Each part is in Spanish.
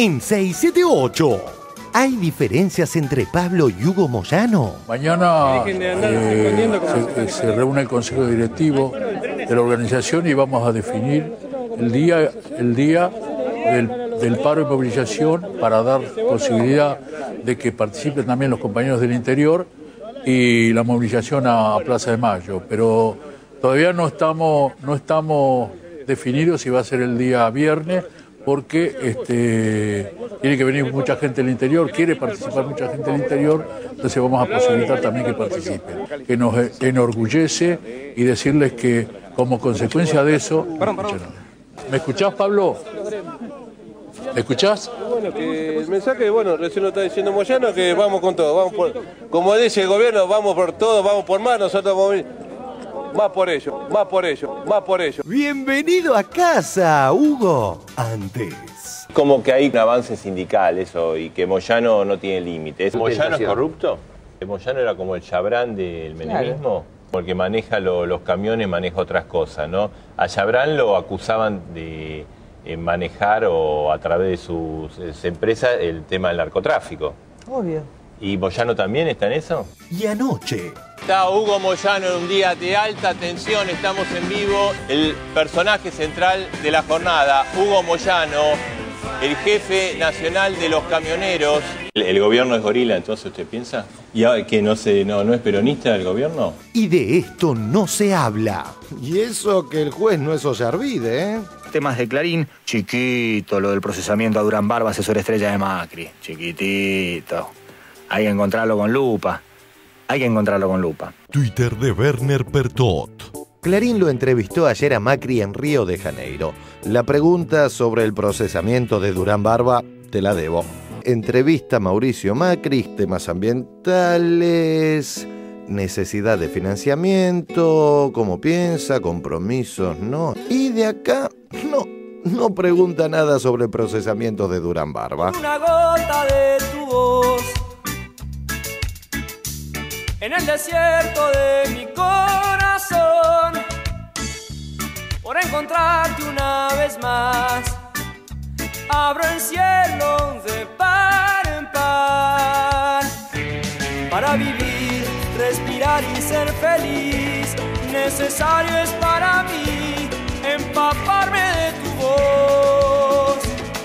en 678. ¿Hay diferencias entre Pablo y Hugo Moyano? Mañana se reúne el Consejo Directivo de la organización y vamos a definir el día del paro y movilización para dar posibilidad de que participen también los compañeros del interior y la movilización a Plaza de Mayo. Pero todavía no estamos definidos si va a ser el día viernes, porque tiene que venir mucha gente del interior, quiere participar mucha gente del interior, entonces vamos a posibilitar también que participen, que nos enorgullece y decirles que como consecuencia de eso... ¿Me escuchás, Pablo? ¿Me escuchás? Bueno, que el mensaje, recién lo está diciendo Moyano, que vamos con todo, como dice el gobierno, vamos por todo, vamos por más, nosotros vamos a ir. Más por ello, más por ello, más por ello. Bienvenido a casa, Hugo. Antes. Como que hay un avance sindical eso y que Moyano no tiene límites. ¿Moyano es corrupto? ¿Moyano era como el Chabrán del menemismo? Porque maneja los camiones, maneja otras cosas, ¿no? A Chabrán lo acusaban de manejar o a través de sus empresas el tema del narcotráfico. Obvio. ¿Y Moyano también está en eso? Y anoche. Está Hugo Moyano en un día de alta tensión, estamos en vivo. El personaje central de la jornada, Hugo Moyano, el jefe nacional de los camioneros. ¿El gobierno es gorila, entonces usted piensa? ¿Y que no es peronista el gobierno? Y de esto no se habla. Y eso que el juez no es Ollarvide, ¿eh? Temas de Clarín, chiquito, lo del procesamiento a Durán Barba, asesor estrella de Macri. Chiquitito. Hay que encontrarlo con lupa. Twitter de Werner Pertot. Clarín lo entrevistó ayer a Macri en Río de Janeiro. La pregunta sobre el procesamiento de Durán Barba te la debo. Entrevista a Mauricio Macri, temas ambientales, necesidad de financiamiento, cómo piensa, compromisos, no. Y de acá, no pregunta nada sobre el procesamiento de Durán Barba. Una gota de tu voz en el desierto de mi corazón, por encontrarte una vez más, abro el cielo de par en par. Para vivir, respirar y ser feliz, necesario es para mí empaparme de tu voz.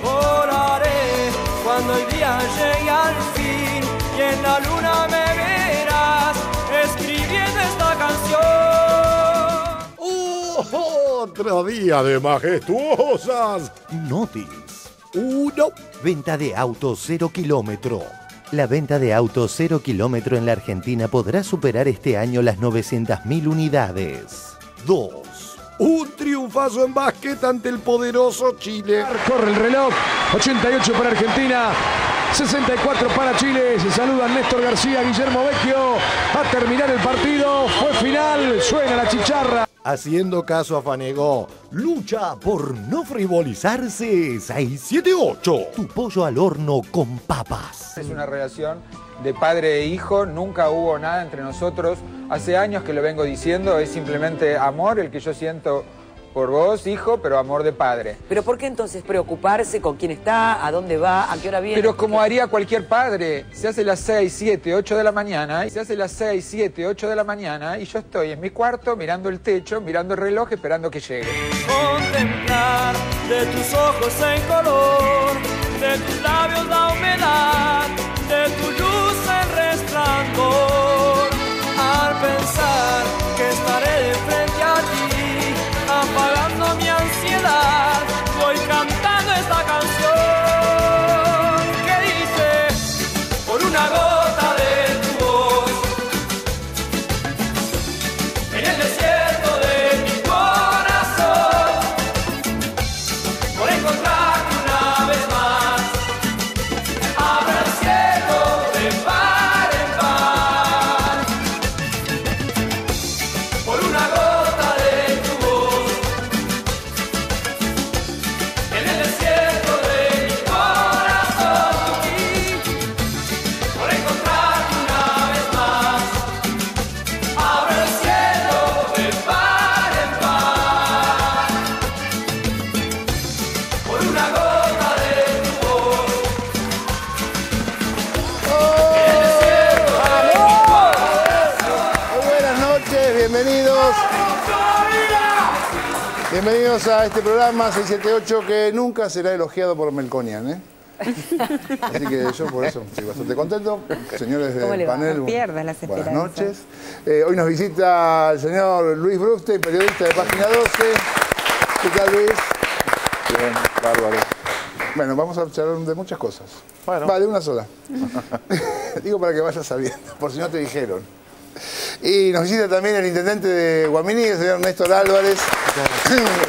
Volaré cuando el día llegue al fin y en la luna me verás escribiendo esta canción. Otro día de majestuosas noticias. 1. Venta de autos 0 kilómetro. La venta de autos 0 kilómetro en la Argentina podrá superar este año las 900.000 unidades. 2. Un triunfazo en básquet ante el poderoso Chile. Corre el reloj, 88 para Argentina, 64 para Chile. Se saludan Néstor García, Guillermo Vecchio. A terminar el partido, fue final, suena la chicharra. Haciendo caso a Fanegó, lucha por no frivolizarse. 678. Tu pollo al horno con papas. Es una relación de padre e hijo, nunca hubo nada entre nosotros. Hace años que lo vengo diciendo, es simplemente amor el que yo siento por vos, hijo, pero amor de padre. ¿Pero por qué entonces preocuparse con quién está, a dónde va, a qué hora viene? Pero como haría cualquier padre, se hace las 6, 7, 8 de la mañana, y yo estoy en mi cuarto mirando el techo, mirando el reloj, esperando que llegue. Contemplar de tus ojos en color, de tus labios la humedad, de tu luz el resplandor. Al pensar que estaré de frente a ti, apagando mi ansiedad, voy cantando esta canción que dice: por una gota de tu voz en el desierto de mi corazón, por encontrarte una vez más, abro el cielo de par en par. Bienvenidos a este programa 678 que nunca será elogiado por Melconian, ¿eh? Así que yo por eso estoy bastante contento. Señores del panel, buenas noches. Hoy nos visita el señor Luis Bruste, periodista de Página 12. ¿Qué tal, Luis? Bien, bárbaro. Bueno, vamos a charlar de muchas cosas. Bueno. Va, de una sola. Digo para que vayas sabiendo, por si no te dijeron. Y nos visita también el intendente de Guaminí, el señor Néstor Álvarez.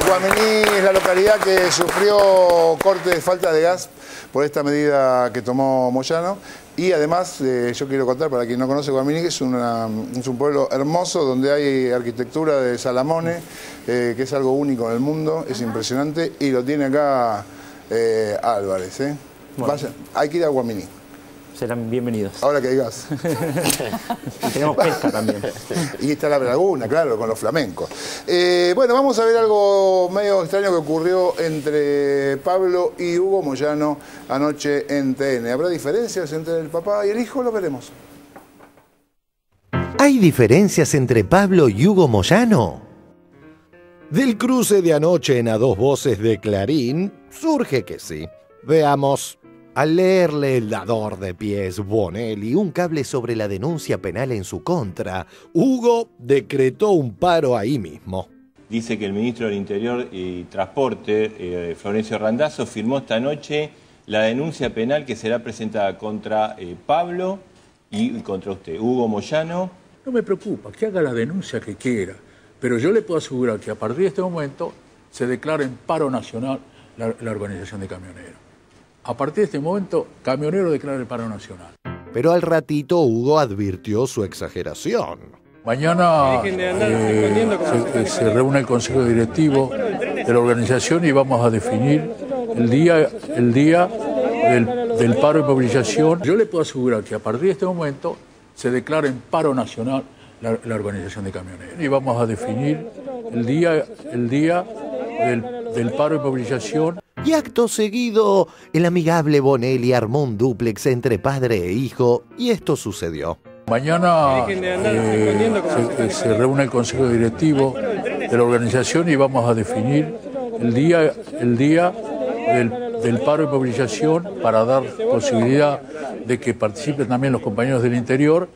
Guaminí es la localidad que sufrió corte de falta de gas por esta medida que tomó Moyano. Y además, yo quiero contar, para quien no conoce Guaminí, que es un pueblo hermoso donde hay arquitectura de Salamone, que es algo único en el mundo, es impresionante, y lo tiene acá Álvarez. Bueno. Vaya, hay que ir a Guaminí. Serán bienvenidos. Ahora que digas. Y tenemos pesca también. Y está la laguna, claro, con los flamencos. Bueno, vamos a ver algo medio extraño que ocurrió entre Pablo y Hugo Moyano anoche en TN. ¿Habrá diferencias entre el papá y el hijo? Lo veremos. ¿Hay diferencias entre Pablo y Hugo Moyano? Del cruce de anoche en A Dos Voces de Clarín, surge que sí. Veamos. Al leerle el dador de pies Bonelli un cable sobre la denuncia penal en su contra, Hugo decretó un paro ahí mismo. Dice que el ministro del Interior y Transporte, Florencio Randazzo, firmó esta noche la denuncia penal que será presentada contra Pablo y contra usted, Hugo Moyano. No me preocupa, que haga la denuncia que quiera, pero yo le puedo asegurar que a partir de este momento se declara en paro nacional la organización de camioneros. A partir de este momento, Camionero declara el paro nacional. Pero al ratito Hugo advirtió su exageración. Mañana se reúne el Consejo Directivo de la organización y vamos a definir el día del paro y movilización. Yo le puedo asegurar que a partir de este momento se declara en paro nacional la organización de camioneros. Y vamos a definir el día del paro y movilización. Y acto seguido, el amigable Bonelli armó un dúplex entre padre e hijo, y esto sucedió. Mañana se reúne el Consejo Directivo de la organización y vamos a definir el día del paro y movilización para dar posibilidad de que participen también los compañeros del interior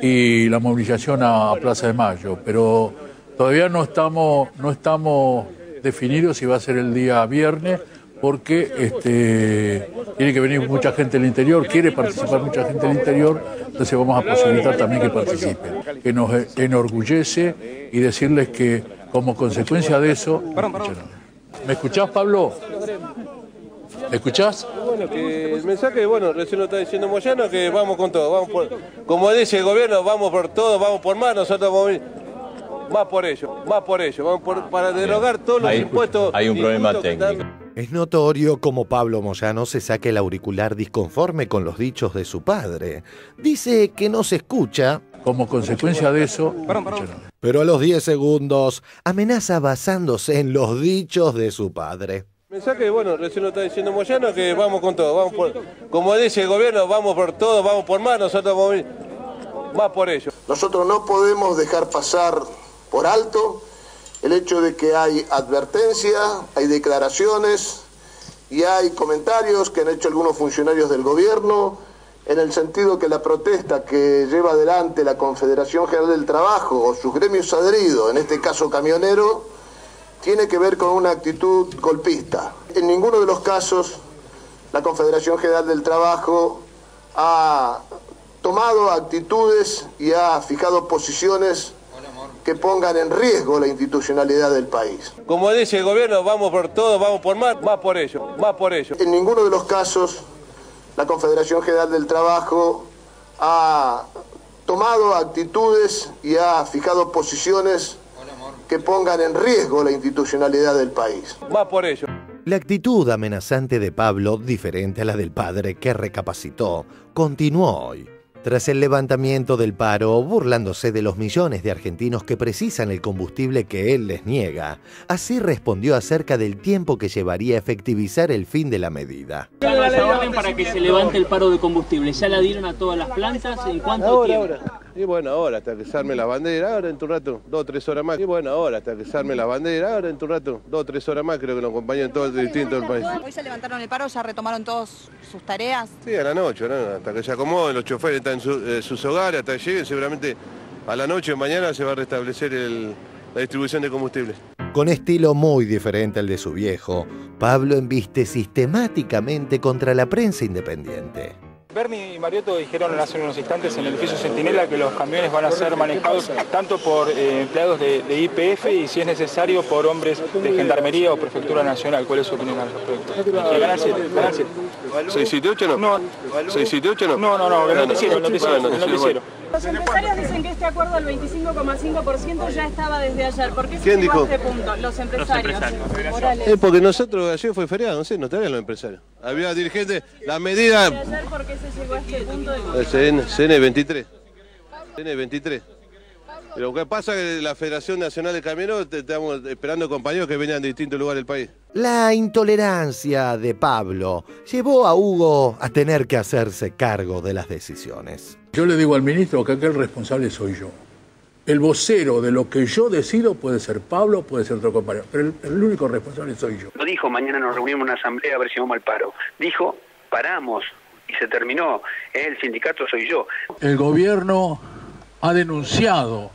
y la movilización a Plaza de Mayo. Pero todavía no estamos definidos si va a ser el día viernes, porque tiene que venir mucha gente del interior, quiere participar mucha gente del interior, entonces vamos a posibilitar también que participen. Que nos enorgullece y decirles que como consecuencia de eso... ¿Me escuchás, Pablo? ¿Me escuchás? Bueno, que el mensaje, recién lo está diciendo Moyano, que vamos con todo, como dice el gobierno, vamos por todo, vamos por más, nosotros vamos más por ello, vamos para derogar todos los impuestos. Hay un problema técnico. Es notorio cómo Pablo Moyano se saca el auricular disconforme con los dichos de su padre. Dice que no se escucha. Como consecuencia de eso... Pero a los 10 segundos amenaza basándose en los dichos de su padre. El mensaje, recién lo está diciendo Moyano, que vamos con todo, como dice el gobierno, vamos por todo, vamos por más, nosotros vamos más por ello. Nosotros no podemos dejar pasar por alto el hecho de que hay advertencia, hay declaraciones y hay comentarios que han hecho algunos funcionarios del gobierno en el sentido que la protesta que lleva adelante la Confederación General del Trabajo o sus gremios adheridos, en este caso camionero, tiene que ver con una actitud golpista. En ninguno de los casos la Confederación General del Trabajo ha tomado actitudes y ha fijado posiciones que pongan en riesgo la institucionalidad del país. Como dice el gobierno, vamos por todo, vamos por más por ello. En ninguno de los casos la Confederación General del Trabajo ha tomado actitudes y ha fijado posiciones que pongan en riesgo la institucionalidad del país. Más por ello. La actitud amenazante de Pablo, diferente a la del padre que recapacitó, continuó hoy. Tras el levantamiento del paro, burlándose de los millones de argentinos que precisan el combustible que él les niega, así respondió acerca del tiempo que llevaría a efectivizar el fin de la medida. Esa orden para que se levante el paro de combustible, ¿ya la dieron a todas las plantas? ¿En cuánto tiempo? Y bueno, ahora hasta que se arme la bandera, ahora en tu rato, 2 o 3 horas más. Y bueno, ahora hasta que se arme la bandera, ahora en tu rato, 2 o 3 horas más, creo que nos acompañan en todo el distinto del país. ¿Hoy se levantaron el paro, ya retomaron todas sus tareas? Sí, a la noche, ¿no? Hasta que se acomoden, los choferes están en sus hogares, hasta que lleguen, seguramente a la noche o mañana se va a restablecer la distribución de combustibles. Con estilo muy diferente al de su viejo, Pablo embiste sistemáticamente contra la prensa independiente. Berni y Mariotto dijeron hace unos instantes en el edificio Centinela que los camiones van a ser manejados tanto por empleados de YPF y, si es necesario, por hombres de Gendarmería o Prefectura Nacional. ¿Cuál es su opinión al respecto? Canal 7, Canal 7. ¿678 no? ¿678 no? No, el noticiero. Los empresarios dicen que este acuerdo del 25,5% ya estaba desde ayer. ¿Por qué se ¿Quién llegó dijo? a este punto? Los empresarios. Es porque nosotros ayer fue feriado, no sé, no estarían los empresarios. Había dirigentes, la medida... ¿De ayer por qué se llegó a este punto de CN23. CN23. Pero lo que pasa es que la Federación Nacional de Camioneros estamos esperando compañeros que venían de distintos lugares del país. La intolerancia de Pablo llevó a Hugo a tener que hacerse cargo de las decisiones. Yo le digo al ministro que aquel responsable soy yo. El vocero de lo que yo decido puede ser Pablo, puede ser otro compañero, pero el único responsable soy yo. No dijo mañana nos reunimos en una asamblea a ver si vamos al paro. Dijo paramos y se terminó. El sindicato soy yo. El gobierno ha denunciado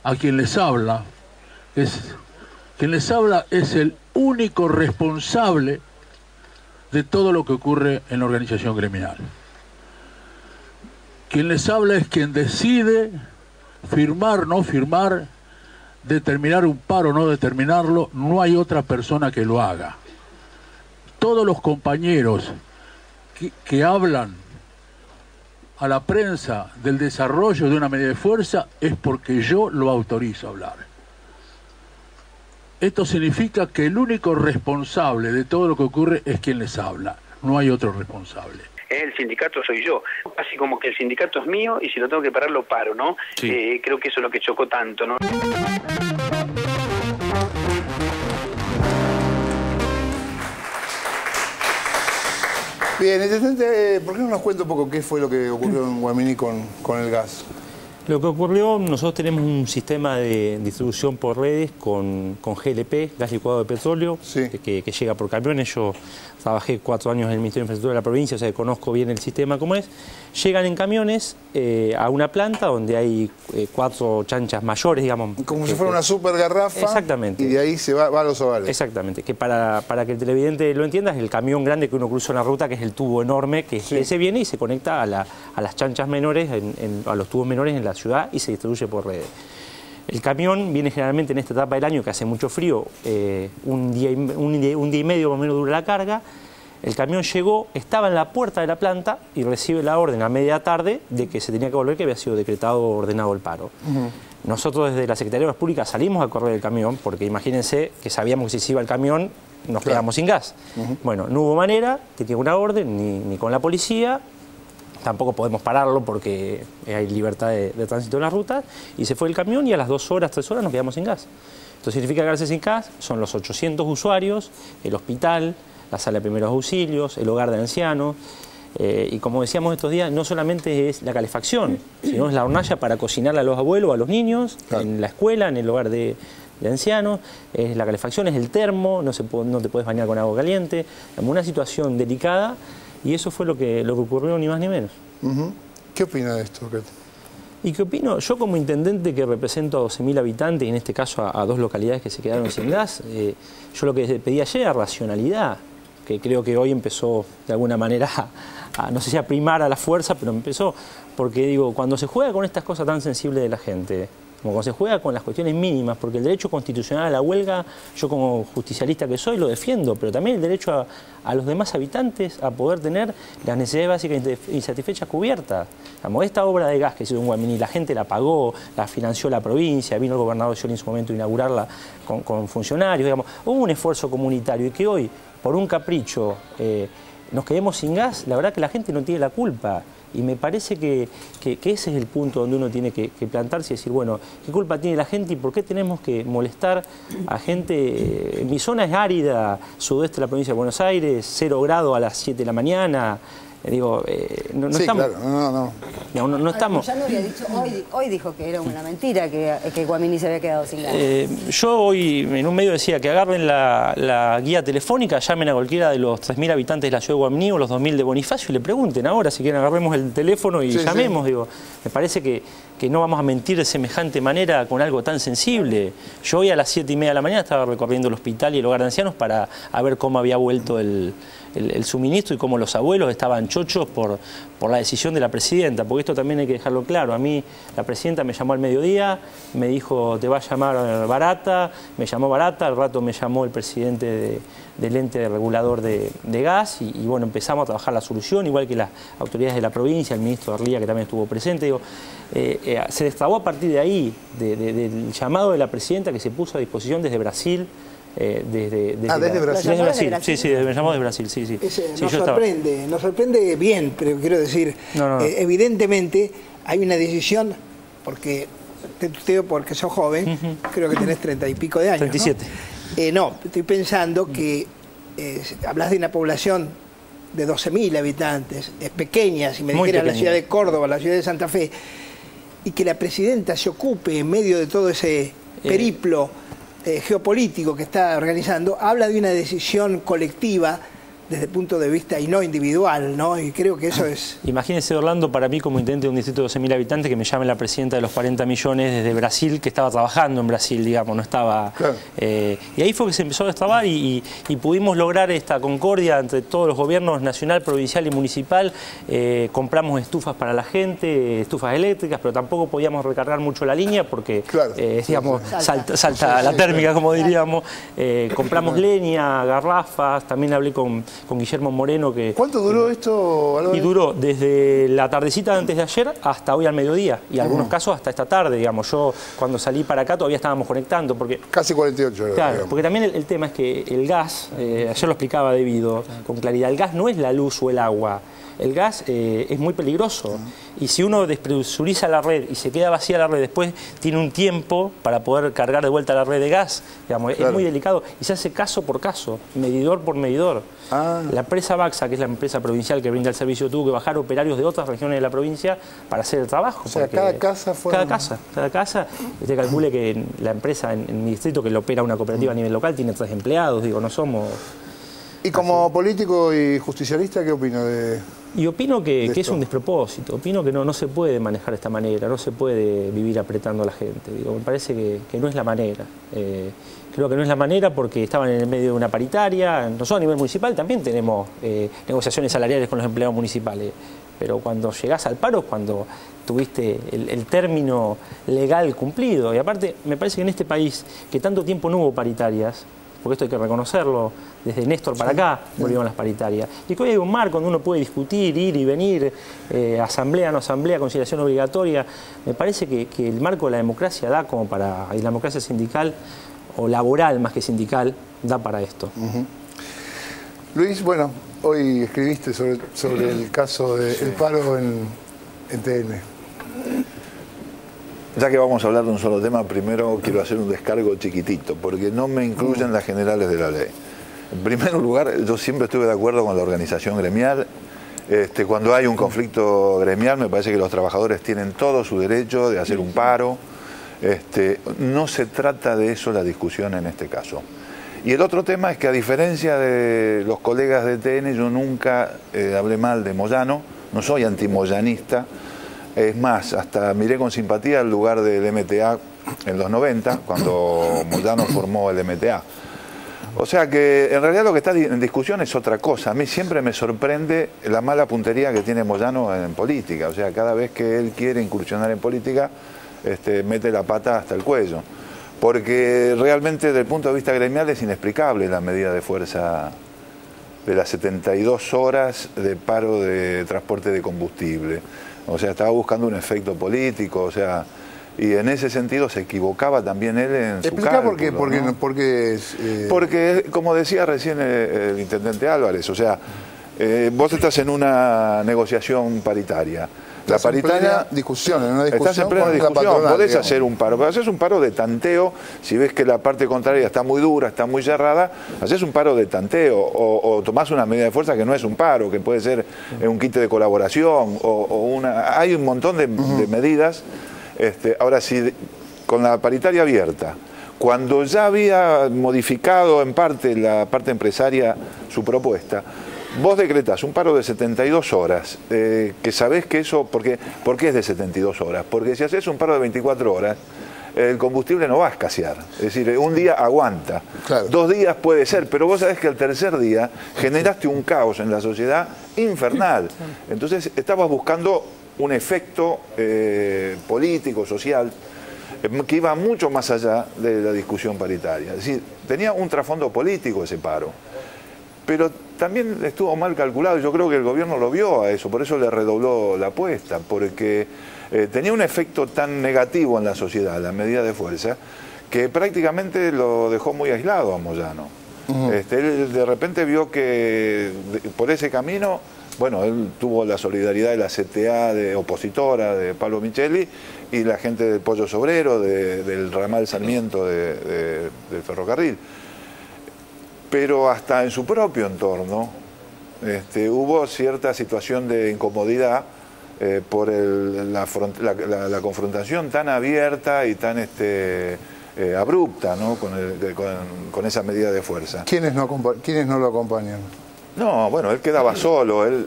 a quien les habla. Quien les habla es el único responsable de todo lo que ocurre en la organización gremial. Quien les habla es quien decide firmar, no firmar, determinar un paro, no determinarlo. No hay otra persona que lo haga. Todos los compañeros que hablan a la prensa del desarrollo de una medida de fuerza es porque yo lo autorizo a hablar. Esto significa que el único responsable de todo lo que ocurre es quien les habla. No hay otro responsable. El sindicato soy yo. Así como que el sindicato es mío y si lo tengo que parar lo paro, ¿no? Sí. Creo que eso es lo que chocó tanto, ¿no? Bien, ¿por qué no nos cuenta un poco qué fue lo que ocurrió en Guaminí con el gas? Lo que ocurrió, nosotros tenemos un sistema de distribución por redes con GLP, gas licuado de petróleo, que llega por camiones. Yo trabajé 4 años en el Ministerio de Infraestructura de la provincia, o sea que conozco bien el sistema como es. Llegan en camiones a una planta donde hay 4 chanchas mayores, digamos. Como si fuera una super garrafa. Exactamente. Y de ahí se va a los hogares. Exactamente. Que para que el televidente lo entienda, es el camión grande que uno cruza en la ruta, que es el tubo enorme, que ese viene y se conecta a las chanchas menores, a los tubos menores en la ciudad y se distribuye por redes. El camión viene generalmente en esta etapa del año que hace mucho frío, un día y medio más o menos dura la carga. El camión llegó, estaba en la puerta de la planta y recibe la orden a media tarde de que se tenía que volver, que había sido decretado o ordenado el paro. Nosotros desde la Secretaría de Obras Públicas salimos a correr el camión, porque imagínense que sabíamos que si se iba el camión nos quedamos sin gas. Bueno, no hubo manera, tenía una orden, ni con la policía. Tampoco podemos pararlo porque hay libertad de tránsito en las rutas. Y se fue el camión y a las 2 horas, 3 horas nos quedamos sin gas. Esto significa quedarse sin gas, son los 800 usuarios, el hospital, la sala de primeros auxilios, el hogar de ancianos. Y como decíamos estos días, no solamente es la calefacción, sino es la hornalla para cocinarle a los abuelos, a los niños, en la escuela, en el hogar de ancianos. Es la calefacción, es el termo, no te puedes bañar con agua caliente. Una situación delicada. Y eso fue lo que ocurrió, ni más ni menos. ¿Qué opina de esto? ¿Y qué opino? Yo como intendente que represento a 12.000 habitantes, y en este caso a 2 localidades que se quedaron sin gas, yo lo que pedí ayer era racionalidad, que creo que hoy empezó de alguna manera no sé si a primar a la fuerza, pero empezó. Porque digo, cuando se juega con estas cosas tan sensibles de la gente, como cuando se juega con las cuestiones mínimas, porque el derecho constitucional a la huelga, yo como justicialista que soy lo defiendo, pero también el derecho a los demás habitantes a poder tener las necesidades básicas insatisfechas cubiertas. Esta obra de gas que se hizo en Guaminí, la gente la pagó, la financió la provincia, vino el gobernador Scioli en su momento a inaugurarla con funcionarios, hubo un esfuerzo comunitario y que hoy, por un capricho, nos quedemos sin gas, la verdad que la gente no tiene la culpa. Y me parece que ese es el punto donde uno tiene que plantarse y decir, bueno, ¿qué culpa tiene la gente y por qué tenemos que molestar a gente? Mi zona es árida, sudoeste de la provincia de Buenos Aires, 0 grados a las 7 de la mañana, no sí, estamos... Claro, No estamos... Ya no había dicho, hoy dijo que era una mentira que Guamini se había quedado sin gas. Yo hoy en un medio decía que agarren la guía telefónica, llamen a cualquiera de los 3.000 habitantes de la ciudad de Guamini o los 2.000 de Bonifacio y le pregunten ahora si quieren, agarremos el teléfono y llamemos. Sí. Me parece que no vamos a mentir de semejante manera con algo tan sensible. Yo hoy a las 7:30 de la mañana estaba recorriendo el hospital y el hogar de ancianos para ver cómo había vuelto el suministro y cómo los abuelos estaban chochos por la decisión de la presidenta, porque esto también hay que dejarlo claro. A mí la presidenta me llamó al mediodía, me dijo te va a llamar Barata, me llamó Barata, al rato me llamó el presidente del ente regulador de gas y bueno, empezamos a trabajar la solución, igual que las autoridades de la provincia, el ministro Arlía que también estuvo presente. Se destrabó a partir de ahí, del llamado de la presidenta que se puso a disposición desde Brasil. Desde Brasil. Desde Brasil. Sí, me llamó desde Brasil, sí. Nos sorprende bien, pero quiero decir, evidentemente hay una decisión, porque te tuteo porque sos joven, creo que tenés 30 y pico de años. 37. No, estoy pensando que hablas de una población de 12.000 habitantes, es pequeña, si me dijeras la ciudad de Córdoba, la ciudad de Santa Fe, y que la presidenta se ocupe en medio de todo ese periplo geopolítico que está organizando, habla de una decisión colectiva desde el punto de vista y no individual, ¿no? Y creo que eso es... Imagínese, Orlando, para mí como intendente de un distrito de 12.000 habitantes, que me llame la presidenta de los 40 millones desde Brasil, que estaba trabajando en Brasil, digamos, no estaba... Claro. Y ahí fue que se empezó a destrabar y pudimos lograr esta concordia entre todos los gobiernos nacional, provincial y municipal. Compramos estufas para la gente, estufas eléctricas, pero tampoco podíamos recargar mucho la línea porque, digamos, salta la térmica, como diríamos. Compramos leña, garrafas, también hablé con Guillermo Moreno. ¿Cuánto duró esto, Álvaro? Y duró desde la tardecita antes de ayer hasta hoy al mediodía, y en algunos casos hasta esta tarde, digamos. Yo cuando salí para acá todavía estábamos conectando. Porque casi 48 horas. Claro, digamos. Porque también el tema es que el gas, ayer lo explicaba Debido con claridad, el gas no es la luz o el agua. El gas es muy peligroso y si uno despresuriza la red y se queda vacía la red, después tiene un tiempo para poder cargar de vuelta la red de gas, digamos, es muy delicado y se hace caso por caso, medidor por medidor. La empresa Baxa, que es la empresa provincial que brinda el servicio, tuvo que bajar operarios de otras regiones de la provincia para hacer el trabajo. O sea, cada casa fue... Cada casa, usted calcule que la empresa en mi distrito, que lo opera una cooperativa a nivel local, tiene 3 empleados, digo, no somos... Y como político y justicialista, ¿qué opina de...? Y opino que es un despropósito, opino que no se puede manejar de esta manera, no se puede vivir apretando a la gente. Digo, me parece que no es la manera. Creo que no es la manera porque estaban en el medio de una paritaria. Nosotros a nivel municipal también tenemos negociaciones salariales con los empleados municipales, pero cuando llegás al paro es cuando tuviste el término legal cumplido. Y aparte, me parece que en este país, que tanto tiempo no hubo paritarias, porque esto hay que reconocerlo, desde Néstor para acá volvieron las paritarias. Y que hoy hay un marco donde uno puede discutir, ir y venir, asamblea, no asamblea, conciliación obligatoria. Me parece que el marco de la democracia da como para, y la democracia sindical, o laboral más que sindical, da para esto. Luis, bueno, hoy escribiste sobre el caso del paro en TN. Ya que vamos a hablar de un solo tema, primero quiero hacer un descargo chiquitito, porque no me incluyen las generales de la ley. En primer lugar, yo siempre estuve de acuerdo con la organización gremial. Cuando hay un conflicto gremial, me parece que los trabajadores tienen todo su derecho de hacer un paro. No se trata de eso la discusión en este caso. Y el otro tema es que, a diferencia de los colegas de TN, yo nunca hablé mal de Moyano, no soy antimoyanista. Es más, hasta miré con simpatía el lugar del MTA en los 90, cuando Moyano formó el MTA. O sea que en realidad lo que está en discusión es otra cosa. A mí siempre me sorprende la mala puntería que tiene Moyano en política. O sea, cada vez que él quiere incursionar en política, mete la pata hasta el cuello. Porque realmente desde el punto de vista gremial es inexplicable la medida de fuerza de las 72 horas de paro de transporte de combustible. O sea, estaba buscando un efecto político, o sea, y en ese sentido se equivocaba también él en su cálculo. Explica por qué Porque, como decía recién el intendente Álvarez, o sea, vos estás en una negociación paritaria, La paritaria, discusión, en una discusión. Estás en plena discusión, podés hacer un paro, pero haces un paro de tanteo, si ves que la parte contraria está muy dura, está muy cerrada, haces un paro de tanteo, o tomás una medida de fuerza que no es un paro, que puede ser un quite de colaboración, hay un montón de medidas. Ahora, si con la paritaria abierta, cuando ya había modificado en parte la parte empresaria su propuesta, vos decretás un paro de 72 horas, que sabés que eso, ¿por qué es de 72 horas? Porque si haces un paro de 24 horas, el combustible no va a escasear. Es decir, un día aguanta, claro. 2 días puede ser, pero vos sabés que al tercer día generaste un caos en la sociedad infernal. Entonces estabas buscando un efecto político, social, que iba mucho más allá de la discusión paritaria. Es decir, tenía un trasfondo político ese paro. Pero también estuvo mal calculado, yo creo que el gobierno lo vio a eso, por eso le redobló la apuesta, porque tenía un efecto tan negativo en la sociedad, la medida de fuerza, que prácticamente lo dejó muy aislado a Moyano. Él de repente vio que por ese camino, bueno, él tuvo la solidaridad de la CTA de opositora, de Pablo Micheli, y la gente del Pollo Sobrero, del ramal Sarmiento del ferrocarril. Pero hasta en su propio entorno hubo cierta situación de incomodidad por la confrontación tan abierta y tan abrupta, ¿no? con esa medida de fuerza. ¿Quiénes no lo acompañan? No, bueno, él quedaba solo, él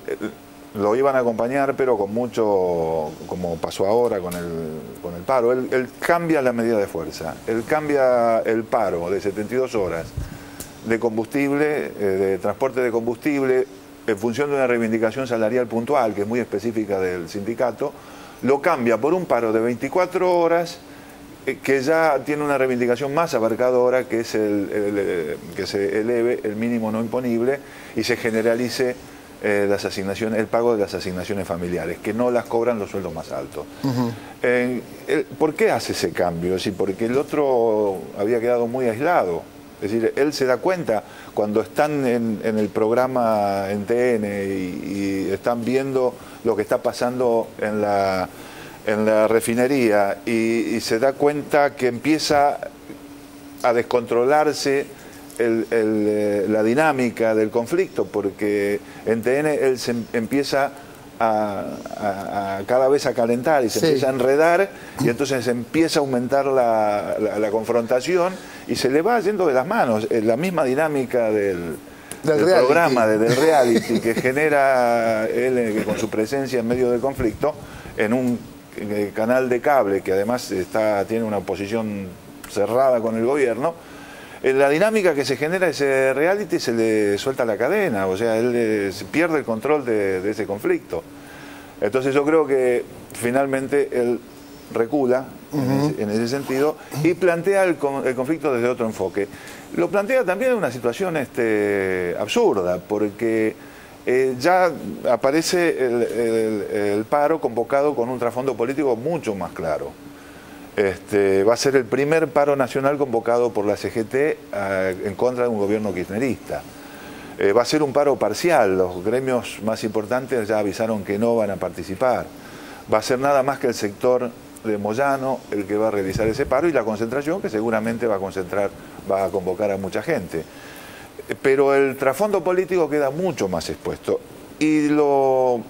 lo iban a acompañar, pero con mucho, como pasó ahora con el paro. Él cambia la medida de fuerza, él cambia el paro de 72 horas de combustible, de transporte de combustible, en función de una reivindicación salarial puntual, que es muy específica del sindicato, lo cambia por un paro de 24 horas, que ya tiene una reivindicación más abarcadora, que es que se eleve el mínimo no imponible y se generalice el pago de las asignaciones familiares, que no las cobran los sueldos más altos. ¿Por qué hace ese cambio? Es decir, porque el otro había quedado muy aislado. Es decir, él se da cuenta cuando están en el programa en TN y están viendo lo que está pasando en la refinería y se da cuenta que empieza a descontrolarse la dinámica del conflicto, porque en TN él se empieza a cada vez a calentar y se empieza a enredar, y entonces empieza a aumentar la confrontación y se le va yendo de las manos la misma dinámica del programa, del reality, que genera él con su presencia en medio del conflicto en un canal de cable que además tiene una posición cerrada con el gobierno. La dinámica que se genera ese reality, se le suelta la cadena, o sea, él pierde el control de ese conflicto. Entonces yo creo que finalmente él recula en ese sentido y plantea el conflicto desde otro enfoque. Lo plantea también en una situación absurda, porque ya aparece el paro convocado con un trasfondo político mucho más claro. Va a ser el primer paro nacional convocado por la CGT en contra de un gobierno kirchnerista. Va a ser un paro parcial, los gremios más importantes ya avisaron que no van a participar. Va a ser nada más que el sector de Moyano el que va a realizar ese paro y la concentración que seguramente va a convocar a mucha gente. Pero el trasfondo político queda mucho más expuesto. Y lo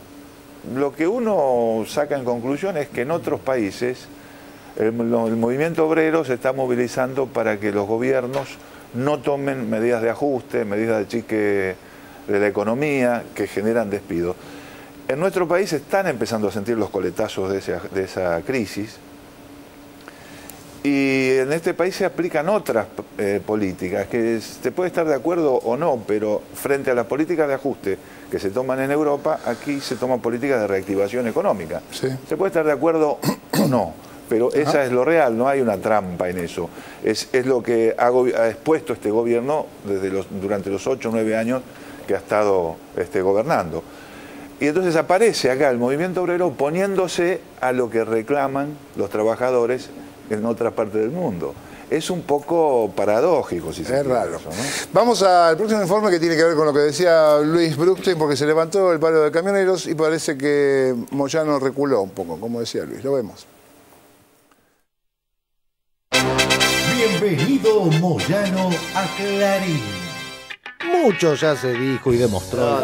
que uno saca en conclusión es que en otros países el movimiento obrero se está movilizando para que los gobiernos no tomen medidas de ajuste, medidas de chique de la economía que generan despidos. En nuestro país están empezando a sentir los coletazos de esa crisis, y en este país se aplican otras políticas que se puede estar de acuerdo o no, pero frente a las políticas de ajuste que se toman en Europa, aquí se toman políticas de reactivación económica. Sí. Se puede estar de acuerdo o no, pero esa es lo real, no hay una trampa en eso. Es lo que ha expuesto este gobierno durante los 8 o 9 años que ha estado gobernando. Y entonces aparece acá el movimiento obrero oponiéndose a lo que reclaman los trabajadores en otra parte del mundo. es un poco paradójico, si se quiere. Es raro. Eso, ¿no? Vamos al próximo informe que tiene que ver con lo que decía Luis Bruckstein, porque se levantó el paro de camioneros y parece que Moyano reculó un poco, como decía Luis. Lo vemos. Bienvenido Moyano a Clarín. Mucho ya se dijo y demostró.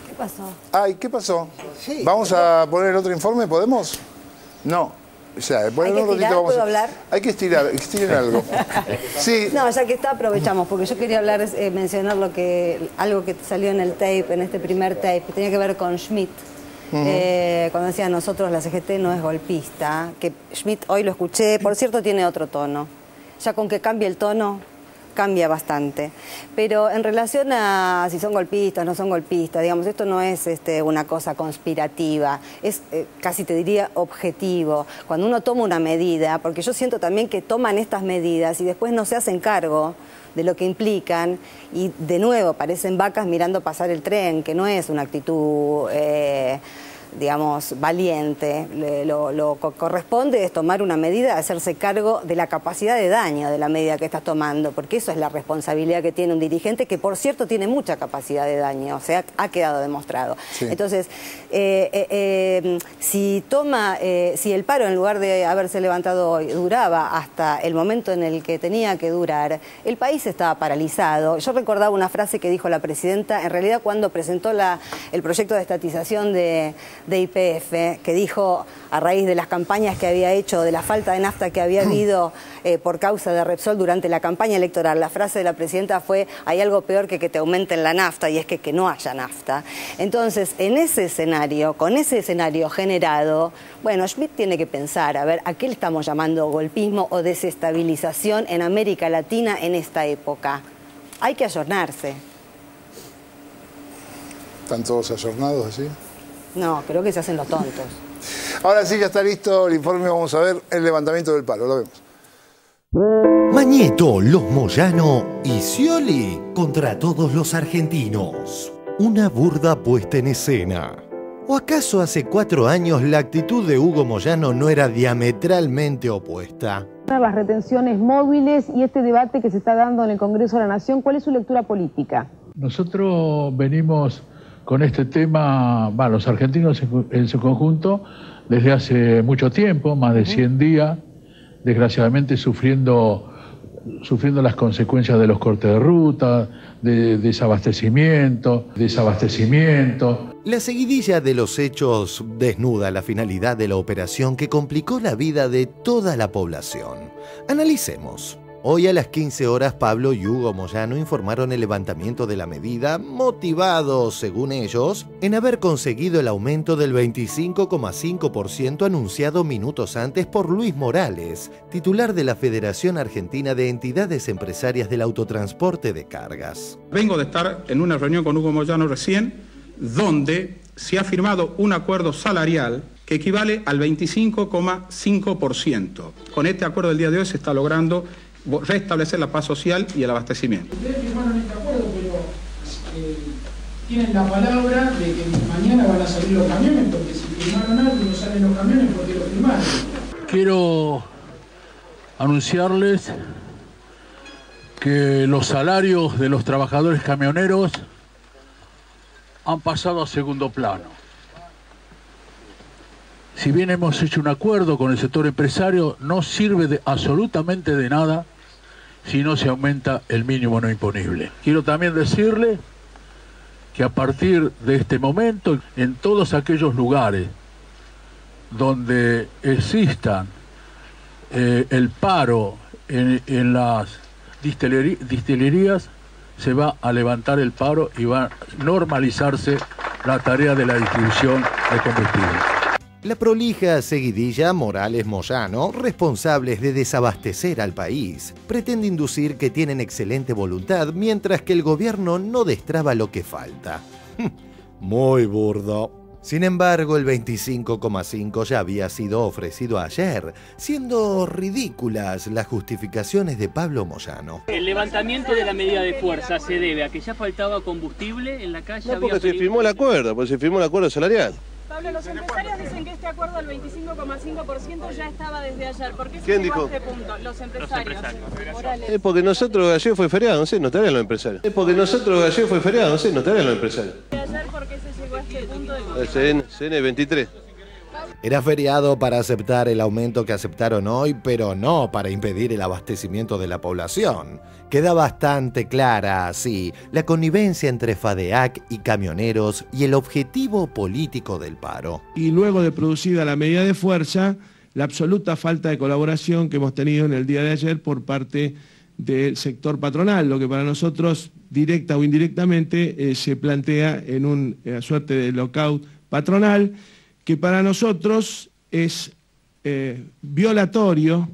¿Qué pasó? Ay, ¿qué pasó? Sí. ¿Vamos a poner el otro informe? ¿Podemos? No. O sea, después ¿Hay que un ratito estirar? vamos ¿Puedo hablar? Hay que estirar algo. Sí. No, ya que está, aprovechamos, porque yo quería hablar, mencionar algo que salió en el tape, en este primer tape, que tenía que ver con Schmidt. Cuando decía nosotros la CGT no es golpista, que Schmidt hoy lo escuché, por cierto tiene otro tono. Ya con que cambie el tono, cambia bastante. Pero en relación a si son golpistas, no son golpistas, digamos, esto no es una cosa conspirativa, es casi te diría objetivo. Cuando uno toma una medida, porque yo siento también que toman estas medidas y después no se hacen cargo de lo que implican y de nuevo parecen vacas mirando pasar el tren, que no es una actitud digamos, valiente. Lo que corresponde es tomar una medida, hacerse cargo de la capacidad de daño de la medida que estás tomando, porque eso es la responsabilidad que tiene un dirigente, que por cierto tiene mucha capacidad de daño, o sea, ha quedado demostrado. Sí. Entonces, si el paro, en lugar de haberse levantado hoy, duraba hasta el momento en el que tenía que durar, el país estaba paralizado. Yo recordaba una frase que dijo la presidenta, en realidad cuando presentó el proyecto de estatización de YPF, que dijo, a raíz de las campañas que había hecho, de la falta de nafta que había habido por causa de Repsol durante la campaña electoral, la frase de la presidenta fue, hay algo peor que te aumenten la nafta, y es que no haya nafta. Entonces, en ese escenario, con ese escenario generado, bueno, Schmidt tiene que pensar, a ver, ¿a qué le estamos llamando golpismo o desestabilización en América Latina en esta época? Hay que ayornarse. ¿Están todos ayornados así? No, creo que se hacen los tontos. Ahora sí, ya está listo el informe. Vamos a ver el levantamiento del paro. Lo vemos. Mañeto, Los Moyano y Scioli contra todos los argentinos. Una burda puesta en escena. ¿O acaso hace 4 años la actitud de Hugo Moyano no era diametralmente opuesta? Las retenciones móviles y este debate que se está dando en el Congreso de la Nación, ¿cuál es su lectura política? Nosotros venimos con este tema, los argentinos en su conjunto, desde hace mucho tiempo, más de 100 días, desgraciadamente sufriendo las consecuencias de los cortes de ruta, de desabastecimiento. La seguidilla de los hechos desnuda la finalidad de la operación que complicó la vida de toda la población. Analicemos. Hoy a las 15 horas, Pablo y Hugo Moyano informaron el levantamiento de la medida, motivados, según ellos, en haber conseguido el aumento del 25,5% anunciado minutos antes por Luis Morales, titular de la Federación Argentina de Entidades Empresarias del Autotransporte de Cargas. Vengo de estar en una reunión con Hugo Moyano recién, donde se ha firmado un acuerdo salarial que equivale al 25,5%. Con este acuerdo del día de hoy se está logrando restablecer la paz social y el abastecimiento. Ustedes firmaron este acuerdo, pero tienen la palabra de que mañana van a salir los camiones, porque si firmaron algo y no salen los camiones, ¿por qué lo firmaron? Quiero anunciarles que los salarios de los trabajadores camioneros han pasado a segundo plano. Si bien hemos hecho un acuerdo con el sector empresario, no sirve absolutamente de nada si no se aumenta el mínimo no imponible. Quiero también decirle que a partir de este momento, en todos aquellos lugares donde existan el paro en las destilerías, se va a levantar el paro y va a normalizarse la tarea de la distribución de combustible. La prolija seguidilla Morales-Moyano, responsables de desabastecer al país, pretende inducir que tienen excelente voluntad, mientras que el gobierno no destraba lo que falta. Muy burdo. Sin embargo, el 25,5 ya había sido ofrecido ayer, siendo ridículas las justificaciones de Pablo Moyano. El levantamiento de la medida de fuerza se debe a que ya faltaba combustible en la calle. No, porque se firmó el acuerdo salarial. Pablo, los empresarios dicen que este acuerdo del 25,5% ya estaba desde ayer. ¿Por qué se ¿Quién llegó dijo? a este punto? Los empresarios. Morales. Es porque nosotros ayer fue feriado, no sé, no estarían los empresarios. Es porque nosotros ayer fue feriado, no sé, no estarían los empresarios. ¿De ayer por qué se llegó a este punto de CN 23. Era feriado para aceptar el aumento que aceptaron hoy, pero no para impedir el abastecimiento de la población. Queda bastante clara así la connivencia entre FADEAC y camioneros y el objetivo político del paro. Y luego de producida la medida de fuerza, la absoluta falta de colaboración que hemos tenido en el día de ayer por parte del sector patronal, lo que para nosotros, directa o indirectamente, se plantea en una suerte de lockout patronal, que para nosotros es violatorio,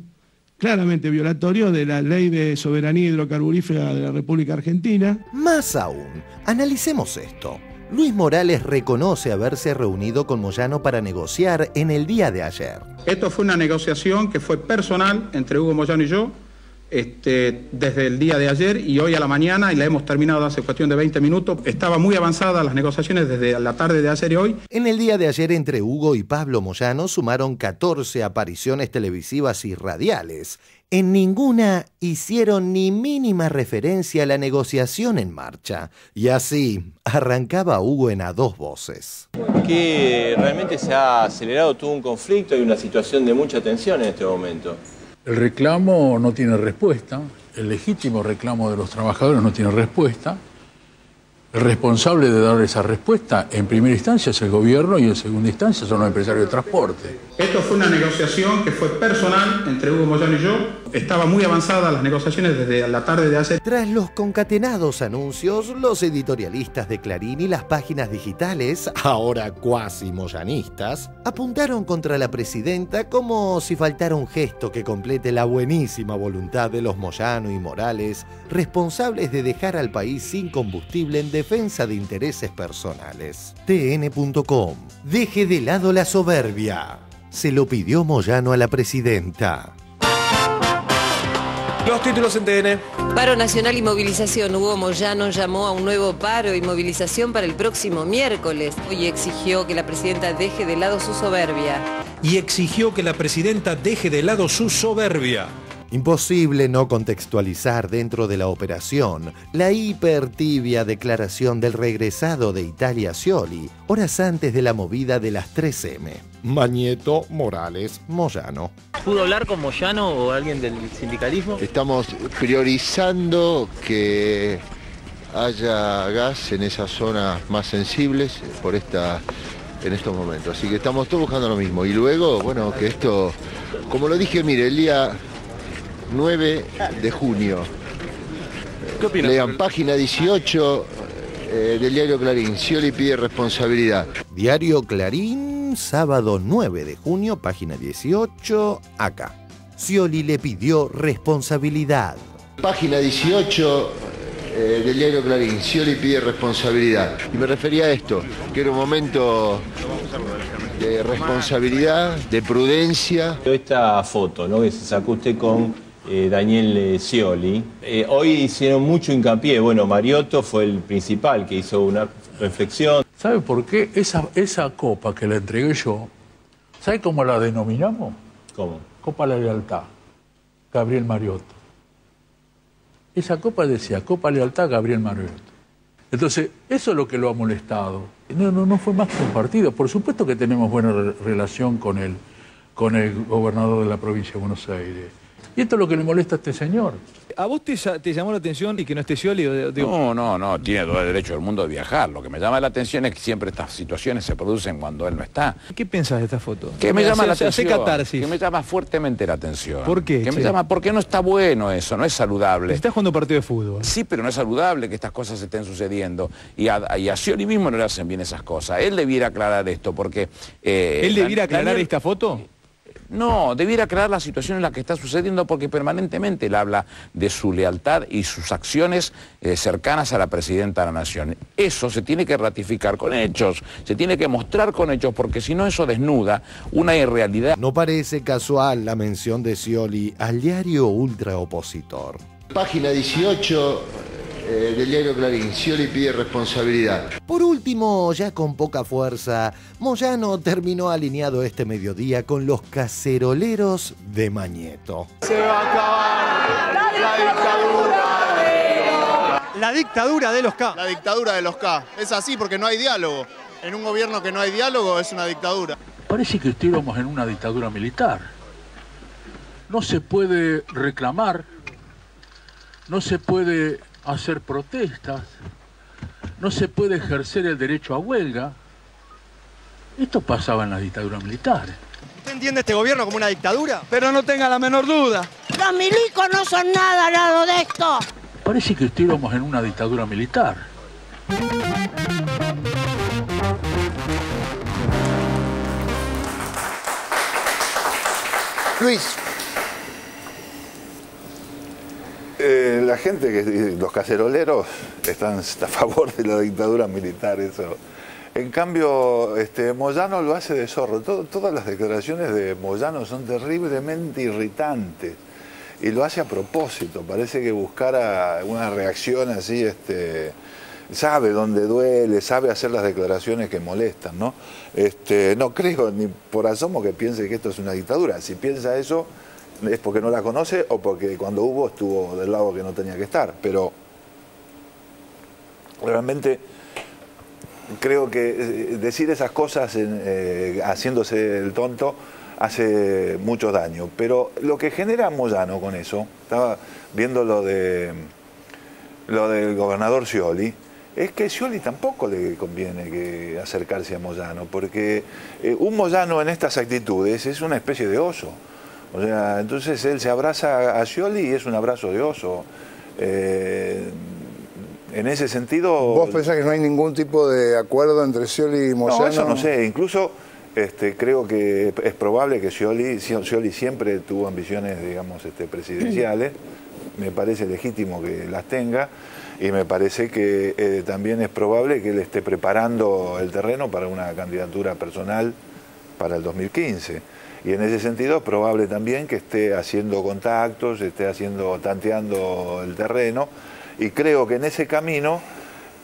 claramente violatorio de la Ley de Soberanía Hidrocarburífera de la República Argentina. Más aún, analicemos esto. Luis Morales reconoce haberse reunido con Moyano para negociar en el día de ayer. Esto fue una negociación que fue personal entre Hugo Moyano y yo, desde el día de ayer y hoy a la mañana, y la hemos terminado hace cuestión de 20 minutos. Estaba muy avanzadas las negociaciones desde la tarde de ayer y hoy. En el día de ayer, entre Hugo y Pablo Moyano sumaron 14 apariciones televisivas y radiales. En ninguna hicieron ni mínima referencia a la negociación en marcha. Y así arrancaba Hugo en a dos voces. Que realmente se ha acelerado todo un conflicto y una situación de mucha tensión en este momento. El reclamo no tiene respuesta, el legítimo reclamo de los trabajadores no tiene respuesta. El responsable de dar esa respuesta en primera instancia es el gobierno y en segunda instancia son los empresarios de transporte. Esto fue una negociación que fue personal entre Hugo Moyano y yo. Estaba muy avanzadas las negociaciones desde la tarde de ayer. Tras los concatenados anuncios, los editorialistas de Clarín y las páginas digitales, ahora cuasi moyanistas, apuntaron contra la presidenta como si faltara un gesto que complete la buenísima voluntad de los Moyano y Morales, responsables de dejar al país sin combustible en defensa de intereses personales. TN.com. Deje de lado la soberbia. Se lo pidió Moyano a la presidenta. Los títulos en TN. Paro nacional y movilización. Hugo Moyano llamó a un nuevo paro y movilización para el próximo miércoles y exigió que la presidenta deje de lado su soberbia. Imposible no contextualizar dentro de la operación la hipertibia declaración del regresado de Italia Scioli, horas antes de la movida de las 3M. Mañeto, Morales, Moyano. ¿Pudo hablar con Moyano o alguien del sindicalismo? Estamos priorizando que haya gas en esas zonas más sensibles en estos momentos. Así que estamos todos buscando lo mismo. Y luego, bueno, que esto, como lo dije, mire, el día 9 de junio. ¿Qué opinas? Lean página 18 del diario Clarín. Scioli pide responsabilidad. Diario Clarín, sábado 9 de junio, página 18, acá. Scioli le pidió responsabilidad. Página 18 del diario Clarín. Scioli pide responsabilidad. Y me refería a esto, que era un momento de responsabilidad, de prudencia. Esta foto, ¿no?, que se sacó usted con Daniel Scioli, hoy hicieron mucho hincapié. Bueno, Mariotto fue el principal que hizo una reflexión. ¿Sabe por qué? Esa copa que le entregué yo, ¿sabe cómo la denominamos? ¿Cómo? Copa La Lealtad, Gabriel Mariotto. Esa copa decía Copa Lealtad, Gabriel Mariotto. Entonces, eso es lo que lo ha molestado. No fue más que un partido. Por supuesto que tenemos buena relación con el gobernador de la provincia de Buenos Aires. Y esto es lo que le molesta a este señor. ¿A vos te llamó la atención y que no esté Scioli? No, tiene todo el derecho del mundo de viajar. Lo que me llama la atención es que siempre estas situaciones se producen cuando él no está. ¿Qué pensás de esta foto? Que me llama la atención. Catarsis. Que me llama fuertemente la atención. ¿Por qué? Que me llama porque no está bueno eso, no es saludable. Estás jugando un partido de fútbol. Sí, pero no es saludable que estas cosas estén sucediendo. Y a Scioli mismo no le hacen bien esas cosas. Él debiera aclarar esto porque... ¿Él debiera aclarar esta foto? No, debiera aclarar la situación en la que está sucediendo porque permanentemente él habla de su lealtad y sus acciones cercanas a la presidenta de la Nación. Eso se tiene que ratificar con hechos, se tiene que mostrar con hechos porque si no eso desnuda una irrealidad. No parece casual la mención de Scioli al diario ultraopositor. Página 18 del diario Clarín. Scioli pide responsabilidad. Por último, último, ya con poca fuerza, Moyano terminó alineado este mediodía con los caceroleros de Mañeto. Se va a acabar la dictadura. La dictadura de los K. La dictadura de los K. Es así porque no hay diálogo. En un gobierno que no hay diálogo es una dictadura. Parece que estuviéramos en una dictadura militar. No se puede reclamar, no se puede hacer protestas, no se puede ejercer el derecho a huelga. Esto pasaba en las dictaduras militares. ¿Usted entiende este gobierno como una dictadura? Pero no tenga la menor duda. Los milicos no son nada al lado de esto. Parece que estuviéramos en una dictadura militar. Luis. La gente, los caceroleros, están a favor de la dictadura militar, eso. En cambio, Moyano lo hace de zorro. Todas las declaraciones de Moyano son terriblemente irritantes. Y lo hace a propósito. Parece que buscara una reacción así, sabe dónde duele, sabe hacer las declaraciones que molestan, ¿no? No creo ni por asomo que piense que esto es una dictadura. Si piensa eso, es porque no la conoce o porque cuando hubo estuvo del lado que no tenía que estar. Pero realmente creo que decir esas cosas haciéndose el tonto hace mucho daño. Pero lo que genera Moyano con eso, estaba viendo lo del gobernador Scioli, es que a Scioli tampoco le conviene acercarse a Moyano, porque un Moyano en estas actitudes es una especie de oso. O sea, entonces él se abraza a Scioli y es un abrazo de oso. En ese sentido... ¿Vos pensás que no hay ningún tipo de acuerdo entre Scioli y Moyano? No, eso no sé. Incluso creo que es probable que Scioli siempre tuvo ambiciones, digamos, presidenciales. Me parece legítimo que las tenga. Y me parece que también es probable que él esté preparando el terreno para una candidatura personal para el 2015. Y en ese sentido es probable también que esté haciendo contactos, esté tanteando el terreno. Y creo que en ese camino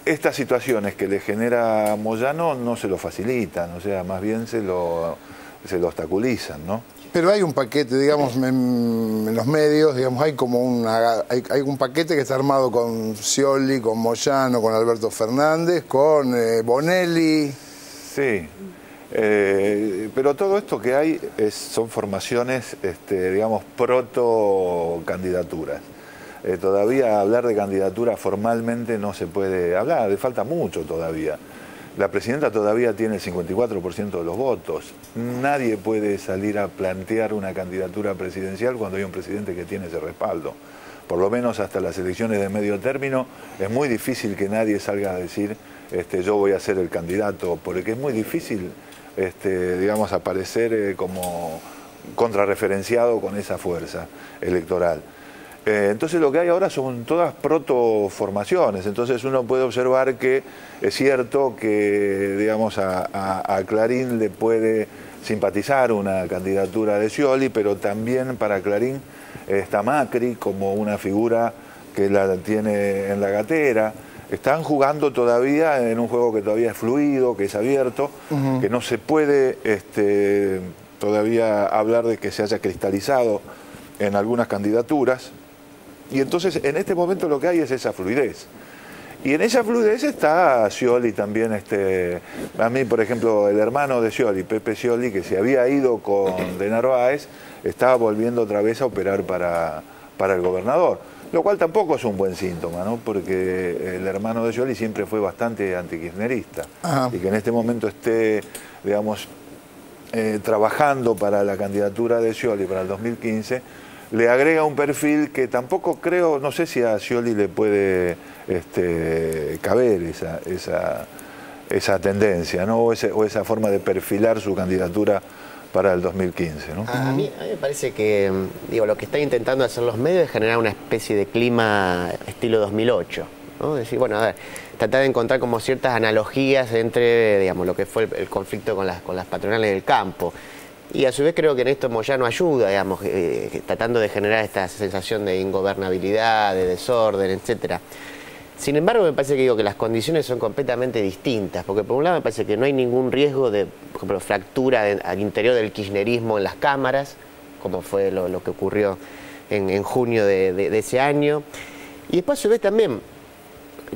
estas situaciones que le genera Moyano no se lo facilitan, o sea, más bien se lo obstaculizan, ¿no? Pero hay un paquete, digamos, en los medios, digamos, hay como hay un paquete que está armado con Scioli, con Moyano, con Alberto Fernández, con Bonelli. Sí, pero todo esto que hay son formaciones, digamos, proto-candidaturas. Todavía hablar de candidatura formalmente no se puede hablar, le falta mucho todavía. La presidenta todavía tiene el 54% de los votos. Nadie puede salir a plantear una candidatura presidencial cuando hay un presidente que tiene ese respaldo. Por lo menos hasta las elecciones de medio término es muy difícil que nadie salga a decir yo voy a ser el candidato, porque es muy difícil digamos, aparecer como contrarreferenciado con esa fuerza electoral. Entonces lo que hay ahora son todas protoformaciones, entonces uno puede observar que es cierto que, digamos, a Clarín le puede simpatizar una candidatura de Scioli, pero también para Clarín está Macri como una figura que la tiene en la gatera. Están jugando todavía en un juego que todavía es fluido, que es abierto, que no se puede todavía hablar de que se haya cristalizado en algunas candidaturas. Y entonces en este momento lo que hay es esa fluidez. Y en esa fluidez está Scioli también. A mí, por ejemplo, el hermano de Scioli, Pepe Scioli, que se había ido con de Narváez, estaba volviendo otra vez a operar para el gobernador. Lo cual tampoco es un buen síntoma, ¿no? Porque el hermano de Scioli siempre fue bastante antikirchnerista. Y que en este momento esté, digamos, trabajando para la candidatura de Scioli para el 2015, le agrega un perfil que tampoco creo, no sé si a Scioli le puede caber esa tendencia, ¿no? o esa forma de perfilar su candidatura para el 2015, ¿no? A mí me parece que, digo, lo que están intentando hacer los medios es generar una especie de clima estilo 2008, ¿no? Es decir, bueno, a ver, tratar de encontrar como ciertas analogías entre, digamos, lo que fue el conflicto con las patronales del campo. Y a su vez creo que en esto Moyano ayuda, digamos, tratando de generar esta sensación de ingobernabilidad, de desorden, etcétera. Sin embargo, me parece que las condiciones son completamente distintas, porque por un lado me parece que no hay ningún riesgo de, por ejemplo, fractura al interior del kirchnerismo en las cámaras, como fue lo que ocurrió en junio de ese año. Y después se ve también,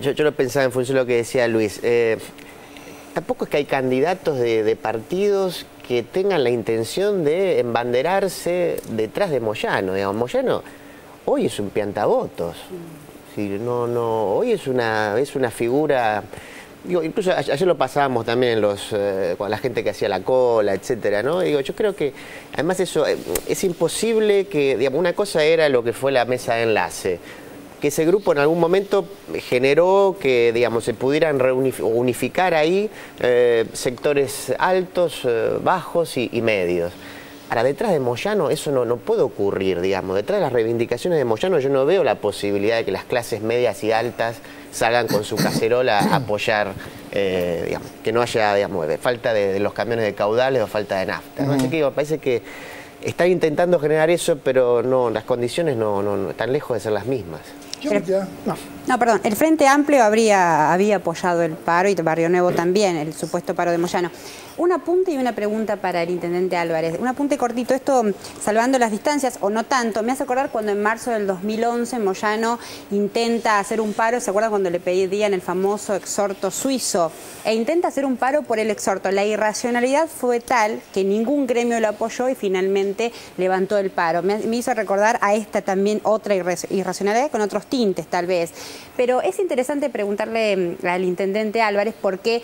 yo lo pensaba en función de lo que decía Luis, tampoco es que hay candidatos de partidos que tengan la intención de embanderarse detrás de Moyano. Digamos, Moyano hoy es un piantavotos. Hoy es una figura, digo, incluso ayer lo pasábamos también con la gente que hacía la cola, etcétera, ¿no? Digo, yo creo que además eso es imposible que, digamos, una cosa era lo que fue la mesa de enlace, que ese grupo en algún momento generó que, digamos, se pudieran unificar ahí sectores altos, bajos y medios. Ahora, detrás de Moyano eso no puede ocurrir, digamos. Detrás de las reivindicaciones de Moyano yo no veo la posibilidad de que las clases medias y altas salgan con su cacerola a apoyar, digamos, que no haya, digamos, falta de los camiones de caudales o falta de nafta, ¿no? Así que me parece que están intentando generar eso, pero no, las condiciones no están lejos de ser las mismas. No, perdón, el Frente Amplio había apoyado el paro y Barrio Nuevo también, el supuesto paro de Moyano. Un apunte y una pregunta para el intendente Álvarez. Un apunte cortito, esto salvando las distancias o no tanto. Me hace acordar cuando en marzo del 2011 Moyano intenta hacer un paro, ¿se acuerdan cuando le pedían el famoso exhorto suizo? E intenta hacer un paro por el exhorto. La irracionalidad fue tal que ningún gremio lo apoyó y finalmente levantó el paro. Me hizo recordar a esta también otra irracionalidad con otros tintes tal vez. Pero es interesante preguntarle al intendente Álvarez por qué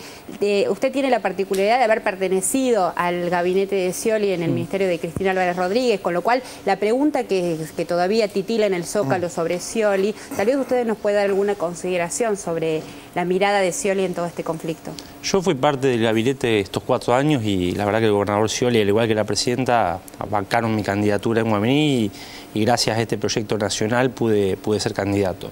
usted tiene la particularidad de haber pertenecido al gabinete de Scioli en el ministerio de Cristina Álvarez Rodríguez, con lo cual la pregunta que todavía titila en el Zócalo sobre Scioli, tal vez ustedes nos pueda dar alguna consideración sobre la mirada de Scioli en todo este conflicto. Yo fui parte del gabinete estos 4 años y la verdad que el gobernador Scioli, al igual que la presidenta, bancaron mi candidatura en Guaminí y gracias a este proyecto nacional pude ser candidato.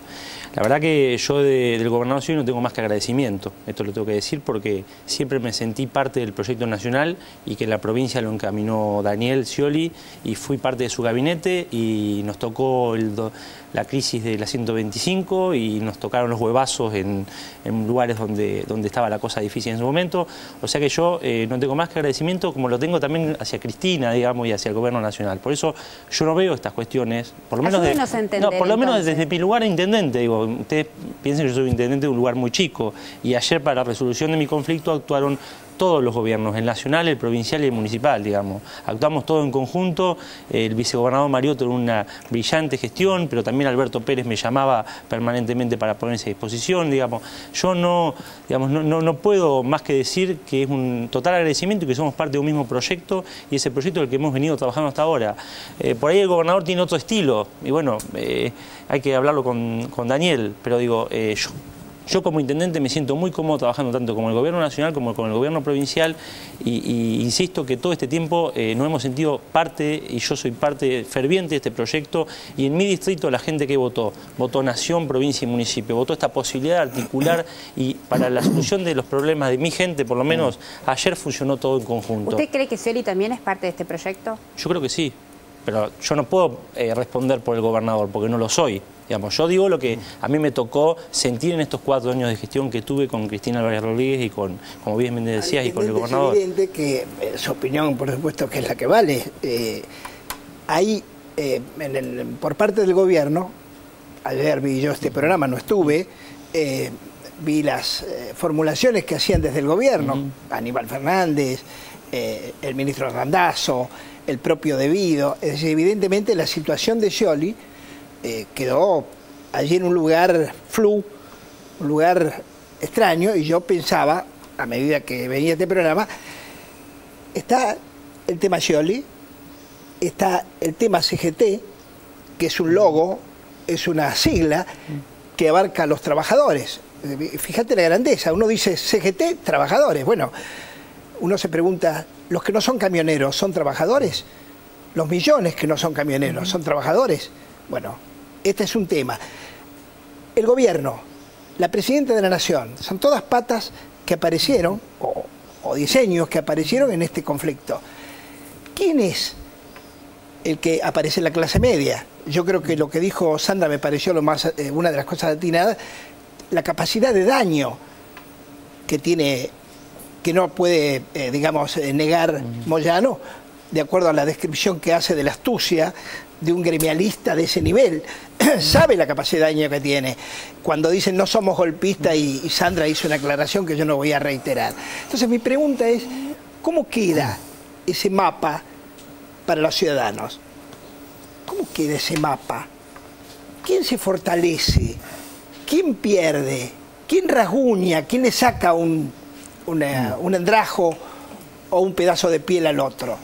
La verdad que yo del gobernador Scioli no tengo más que agradecimiento, esto lo tengo que decir porque siempre me sentí parte del proyecto nacional y que la provincia lo encaminó Daniel Scioli y fui parte de su gabinete y nos tocó la crisis de la 125 y nos tocaron los huevazos en lugares donde estaba la cosa difícil en ese momento, o sea que yo no tengo más que agradecimiento como lo tengo también hacia Cristina, digamos, y hacia el gobierno nacional. Por eso yo no veo estas cuestiones, por lo menos desde mi lugar de intendente, digo, ustedes piensen que yo soy intendente de un lugar muy chico y ayer para la resolución de mi conflicto actuaron todos los gobiernos, el nacional, el provincial y el municipal, digamos. Actuamos todos en conjunto, el vicegobernador Mariotto en una brillante gestión, pero también Alberto Pérez me llamaba permanentemente para ponerse a disposición, digamos. Yo no puedo más que decir que es un total agradecimiento y que somos parte de un mismo proyecto y ese proyecto del que hemos venido trabajando hasta ahora. Por ahí el gobernador tiene otro estilo y bueno, hay que hablarlo con Daniel, pero digo, yo como intendente me siento muy cómodo trabajando tanto con el gobierno nacional como con el gobierno provincial y insisto que todo este tiempo nos hemos sentido parte y yo soy parte ferviente de este proyecto y en mi distrito la gente que votó nación, provincia y municipio, votó esta posibilidad de articular y para la solución de los problemas de mi gente, por lo menos ayer funcionó todo en conjunto. ¿Usted cree que Scioli también es parte de este proyecto? Yo creo que sí, pero yo no puedo responder por el gobernador porque no lo soy. Digamos, yo digo lo que a mí me tocó sentir en estos 4 años de gestión que tuve con Cristina Álvarez Rodríguez y con, como bien me decías, y con el gobernador. Es evidente que su opinión, por supuesto, que es la que vale. Hay, por parte del gobierno, ayer vi yo este programa, no estuve, vi las formulaciones que hacían desde el gobierno, Aníbal Fernández, el ministro Randazzo, el propio Devido. Es decir, evidentemente la situación de Scioli quedó allí en un lugar un lugar extraño, y yo pensaba, a medida que venía este programa, está el tema Scioli, está el tema CGT, que es un logo, es una sigla que abarca a los trabajadores. Fíjate la grandeza, uno dice CGT, trabajadores. Bueno, uno se pregunta, ¿los que no son camioneros son trabajadores? ¿Los millones que no son camioneros son trabajadores? Bueno, este es un tema. El gobierno, la presidenta de la Nación, son todas patas que aparecieron, o diseños que aparecieron en este conflicto. ¿Quién es el que aparece en la clase media? Yo creo que lo que dijo Sandra me pareció una de las cosas atinadas. la capacidad de daño que tiene, que no puede, digamos, negar Moyano, de acuerdo a la descripción que hace de la astucia de un gremialista de ese nivel. Sabe la capacidad de daño que tiene. Cuando dicen no somos golpistas y Sandra hizo una aclaración que yo no voy a reiterar. Entonces mi pregunta es, ¿cómo queda ese mapa para los ciudadanos? ¿Cómo queda ese mapa? ¿Quién se fortalece? ¿Quién pierde? ¿Quién rasguña? ¿Quién le saca un andrajo o un pedazo de piel al otro?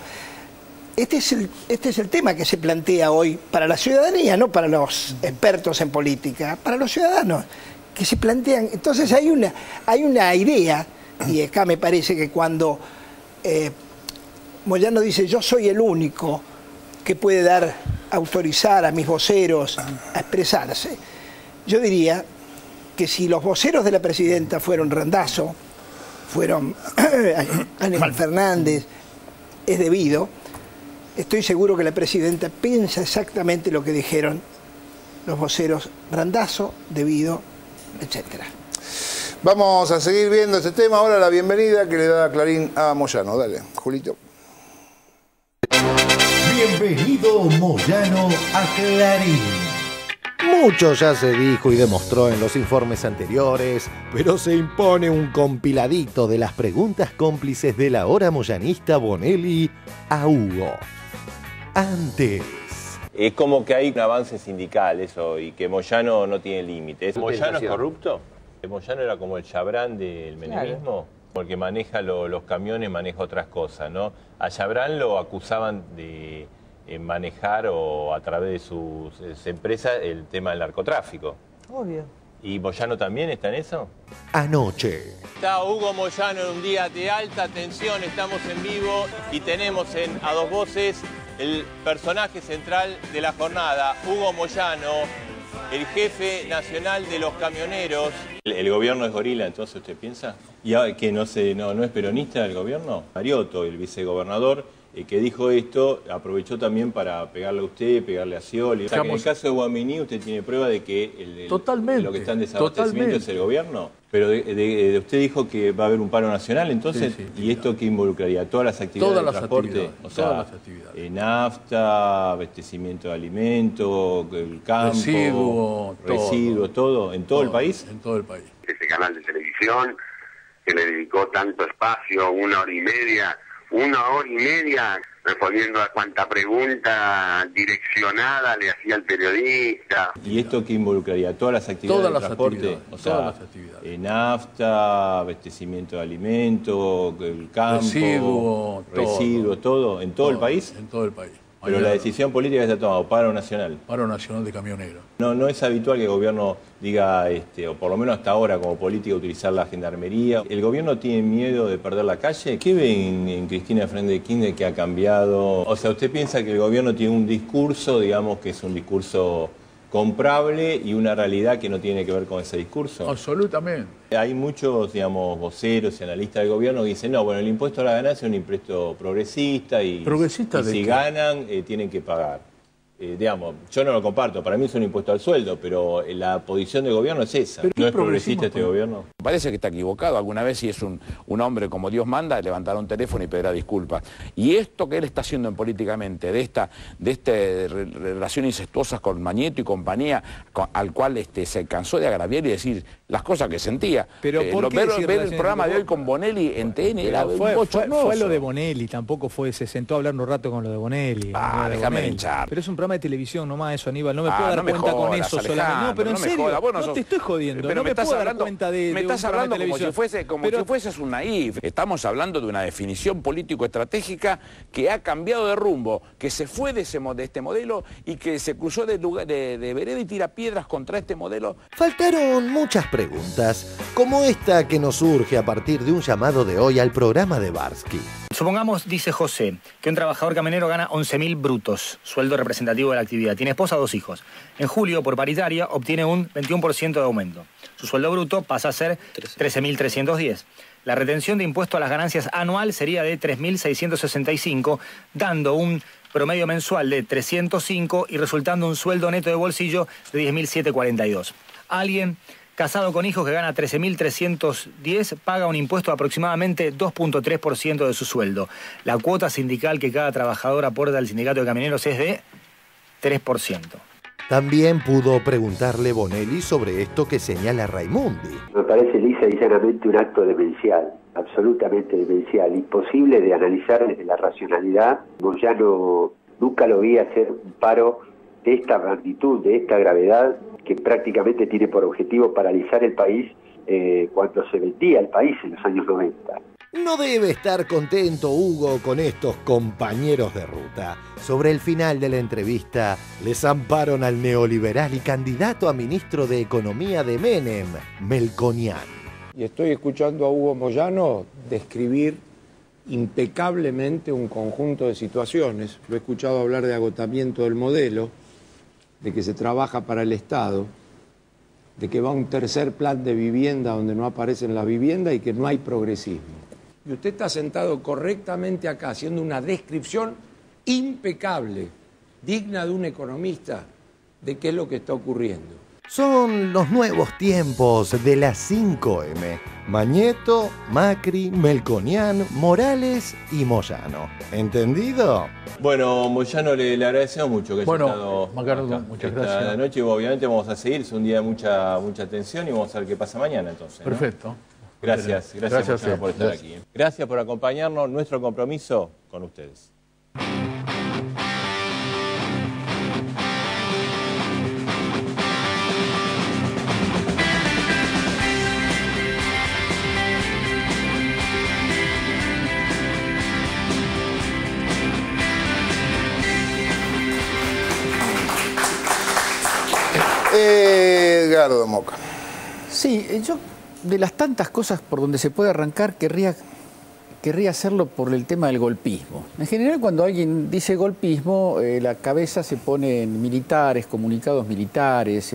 Este es el tema que se plantea hoy para la ciudadanía, no para los expertos en política, para los ciudadanos que se plantean. Entonces hay una idea, y acá me parece que cuando Moyano dice yo soy el único que puede autorizar a mis voceros a expresarse, yo diría que si los voceros de la presidenta fueron Randazzo, fueron Aníbal Fernández, es debido, estoy seguro que la presidenta piensa exactamente lo que dijeron los voceros Randazzo, debido, etcétera. Vamos a seguir viendo este tema. Ahora la bienvenida que le da Clarín a Moyano. Dale, Julito. Bienvenido Moyano a Clarín. Mucho ya se dijo y demostró en los informes anteriores, pero se impone un compiladito de las preguntas cómplices del ahora moyanista Bonelli a Hugo. Antes. Es como que hay un avance sindical eso y que Moyano no tiene límites. ¿Moyano es corrupto? Moyano era como el Chabrán del menemismo, porque maneja los camiones, maneja otras cosas, ¿no? A Chabrán lo acusaban de manejar o a través de sus empresas el tema del narcotráfico. Obvio. ¿Y Moyano también está en eso? Anoche. Está Hugo Moyano en un día de alta tensión, estamos en vivo y tenemos a dos voces el personaje central de la jornada, Hugo Moyano, el jefe nacional de los camioneros. ¿El gobierno es gorila, entonces usted piensa? ¿Y que no es peronista el gobierno? Mariotto, el vicegobernador, que dijo esto, aprovechó también para pegarle a usted, pegarle a Scioli. O sea, que en el caso de Guaminí usted tiene prueba de que lo que está en desabastecimiento es el gobierno. Pero usted dijo que va a haber un paro nacional, entonces, sí, ¿y esto qué involucraría? ¿Todas las actividades de transporte? O sea, todas las actividades. Nafta, abastecimiento de alimentos, el campo, residuo, todo, ¿en todo el país? En todo el país. Ese canal de televisión que le dedicó tanto espacio, 1 hora y media, respondiendo a cuanta pregunta direccionada le hacía el periodista. ¿Y esto qué involucraría? ¿Todas las actividades de transporte? O sea, todas las actividades. Nafta, abastecimiento de alimentos, el campo, residuo, todo, ¿en todo el país? En todo el país. Pero la decisión política se ha tomado, paro nacional. Paro nacional de camioneros. No es habitual que el gobierno diga, o por lo menos hasta ahora como política, utilizar la gendarmería. ¿El gobierno tiene miedo de perder la calle? ¿Qué ven en Cristina Fernández de Kirchner que ha cambiado? O sea, ¿usted piensa que el gobierno tiene un discurso, digamos, que es un discurso comprable y una realidad que no tiene que ver con ese discurso? Absolutamente. Hay muchos, digamos, voceros y analistas del gobierno que dicen, no, bueno, el impuesto a la ganancia es un impuesto progresista y si ganan tienen que pagar. Digamos, yo no lo comparto, para mí es un impuesto al sueldo, pero la posición del gobierno es esa. ¿No es progresista este gobierno? Parece que está equivocado. Alguna vez, si es un hombre como Dios manda, levantará un teléfono y pedirá disculpas. Y esto que él está haciendo políticamente, de esta relación incestuosas con Magneto y compañía, al cual se cansó de agraviar y decir las cosas que sentía. Pero ver el programa de hoy con Bonelli en TN era bochornoso. Fue lo de Bonelli, tampoco se sentó a hablar un rato con lo de Bonelli. Déjame hinchar. Pero es un programa de televisión nomás eso, Aníbal, no me puedo dar cuenta con eso solamente. No, pero en serio, no te estoy jodiendo, pero no me puedo dar cuenta de me estás hablando como si fueses un naif. Estamos hablando de una definición político-estratégica que ha cambiado de rumbo, que se fue de este modelo y que se cruzó de vereda y tira piedras contra este modelo. Faltaron muchas preguntas, como esta que nos surge a partir de un llamado de hoy al programa de Barsky. Supongamos, dice José, que un trabajador camionero gana 11.000 brutos, sueldo representativo de la actividad. Tiene esposa, 2 hijos. En julio, por paritaria, obtiene un 21% de aumento. Su sueldo bruto pasa a ser 13.310. La retención de impuesto a las ganancias anual sería de 3.665, dando un promedio mensual de 305 y resultando un sueldo neto de bolsillo de 10.742. Alguien casado con hijos que gana 13.310, paga un impuesto de aproximadamente 2.3% de su sueldo. La cuota sindical que cada trabajador aporta al sindicato de camioneros es de 3%. También pudo preguntarle Bonelli sobre esto que señala Raimundi. Me parece lisa y llanamente un acto demencial, absolutamente demencial, imposible de analizar desde la racionalidad. Moyano nunca lo vi hacer un paro de esta magnitud, de esta gravedad, que prácticamente tiene por objetivo paralizar el país cuando se vendía el país en los años 90. No debe estar contento Hugo con estos compañeros de ruta. Sobre el final de la entrevista, le zamparon al neoliberal y candidato a ministro de Economía de Menem, Melconian. Y estoy escuchando a Hugo Moyano describir impecablemente un conjunto de situaciones. Lo he escuchado hablar de agotamiento del modelo, de que se trabaja para el Estado, de que va un tercer plan de vivienda donde no aparecen las viviendas y que no hay progresismo. Y usted está sentado correctamente acá haciendo una descripción impecable, digna de un economista, de qué es lo que está ocurriendo. Son los nuevos tiempos de las 5M. Mañeto, Macri, Melconian, Morales y Moyano. ¿Entendido? Bueno, Moyano, le agradecemos mucho que haya estado Macardo, acá muchas esta gracias. noche. Obviamente vamos a seguir, es un día de mucha atención y vamos a ver qué pasa mañana entonces, ¿no? Perfecto. Gracias Moyano, por estar Gracias. aquí. Gracias por acompañarnos, nuestro compromiso con ustedes. Edgardo Moca. Sí, yo de las tantas cosas por donde se puede arrancar querría hacerlo por el tema del golpismo. En general, cuando alguien dice golpismo, la cabeza se pone en militares, comunicados militares.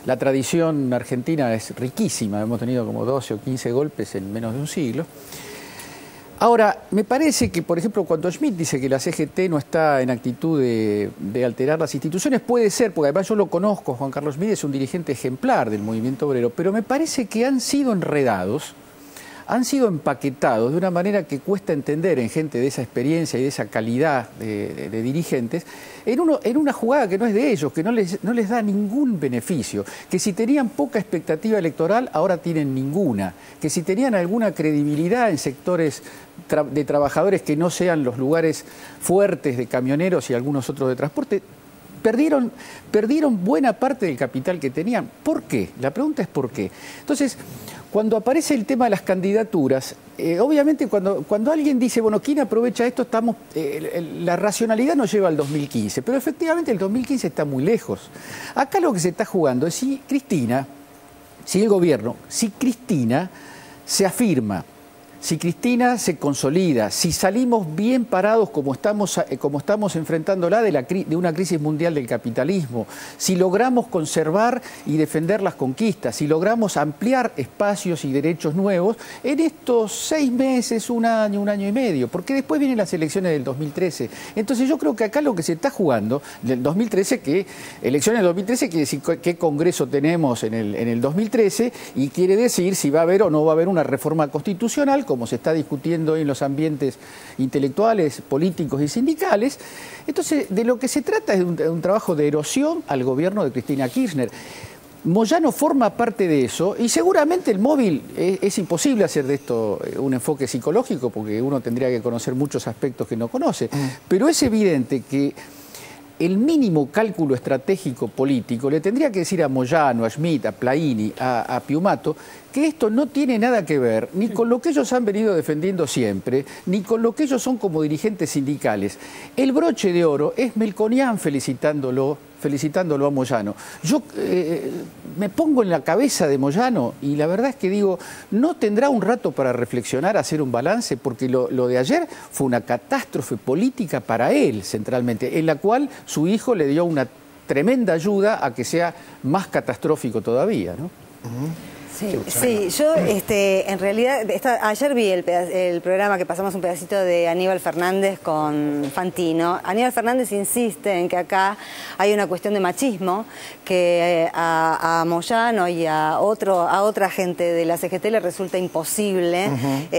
La tradición argentina es riquísima, hemos tenido como 12 o 15 golpes en menos de un siglo. Ahora, me parece que, por ejemplo, cuando Schmitt dice que la CGT no está en actitud de alterar las instituciones, puede ser, porque además yo lo conozco, Juan Carlos Schmitt es un dirigente ejemplar del movimiento obrero, pero me parece que han sido enredados, han sido empaquetados de una manera que cuesta entender en gente de esa experiencia y de esa calidad de dirigentes, en una jugada que no es de ellos, que no les da ningún beneficio, que si tenían poca expectativa electoral, ahora tienen ninguna, que si tenían alguna credibilidad en sectores de trabajadores que no sean los lugares fuertes de camioneros y algunos otros de transporte, perdieron buena parte del capital que tenían. ¿Por qué? La pregunta es ¿por qué? Entonces, cuando aparece el tema de las candidaturas, obviamente cuando alguien dice, bueno, ¿quién aprovecha esto? La racionalidad nos lleva al 2015, pero efectivamente el 2015 está muy lejos. Acá lo que se está jugando es si Cristina se afirma, si Cristina se consolida, si salimos bien parados como estamos enfrentándola de una crisis mundial del capitalismo, si logramos conservar y defender las conquistas, si logramos ampliar espacios y derechos nuevos en estos 6 meses, un año y medio, porque después vienen las elecciones del 2013. Entonces yo creo que acá lo que se está jugando del 2013, elecciones del 2013 quiere decir qué congreso tenemos en el 2013 y quiere decir si va a haber o no va a haber una reforma constitucional, como se está discutiendo hoy en los ambientes intelectuales, políticos y sindicales. Entonces, de lo que se trata es de un trabajo de erosión al gobierno de Cristina Kirchner. Moyano forma parte de eso y seguramente el móvil es imposible hacer de esto un enfoque psicológico porque uno tendría que conocer muchos aspectos que no conoce, pero es evidente que el mínimo cálculo estratégico político le tendría que decir a Moyano, a Schmitt, a Plaini, a Piumato, que esto no tiene nada que ver ni con lo que ellos han venido defendiendo siempre, ni con lo que ellos son como dirigentes sindicales. El broche de oro es Melconian felicitándolo a Moyano. Yo me pongo en la cabeza de Moyano y la verdad es que digo, no tendrá un rato para reflexionar, hacer un balance, porque lo de ayer fue una catástrofe política para él centralmente, en la cual su hijo le dio una tremenda ayuda a que sea más catastrófico todavía, ¿no? Sí, yo en realidad, ayer vi el programa que pasamos un pedacito de Aníbal Fernández con Fantino. Aníbal Fernández insiste en que acá hay una cuestión de machismo, que a Moyano y a otra gente de la CGT le resulta imposible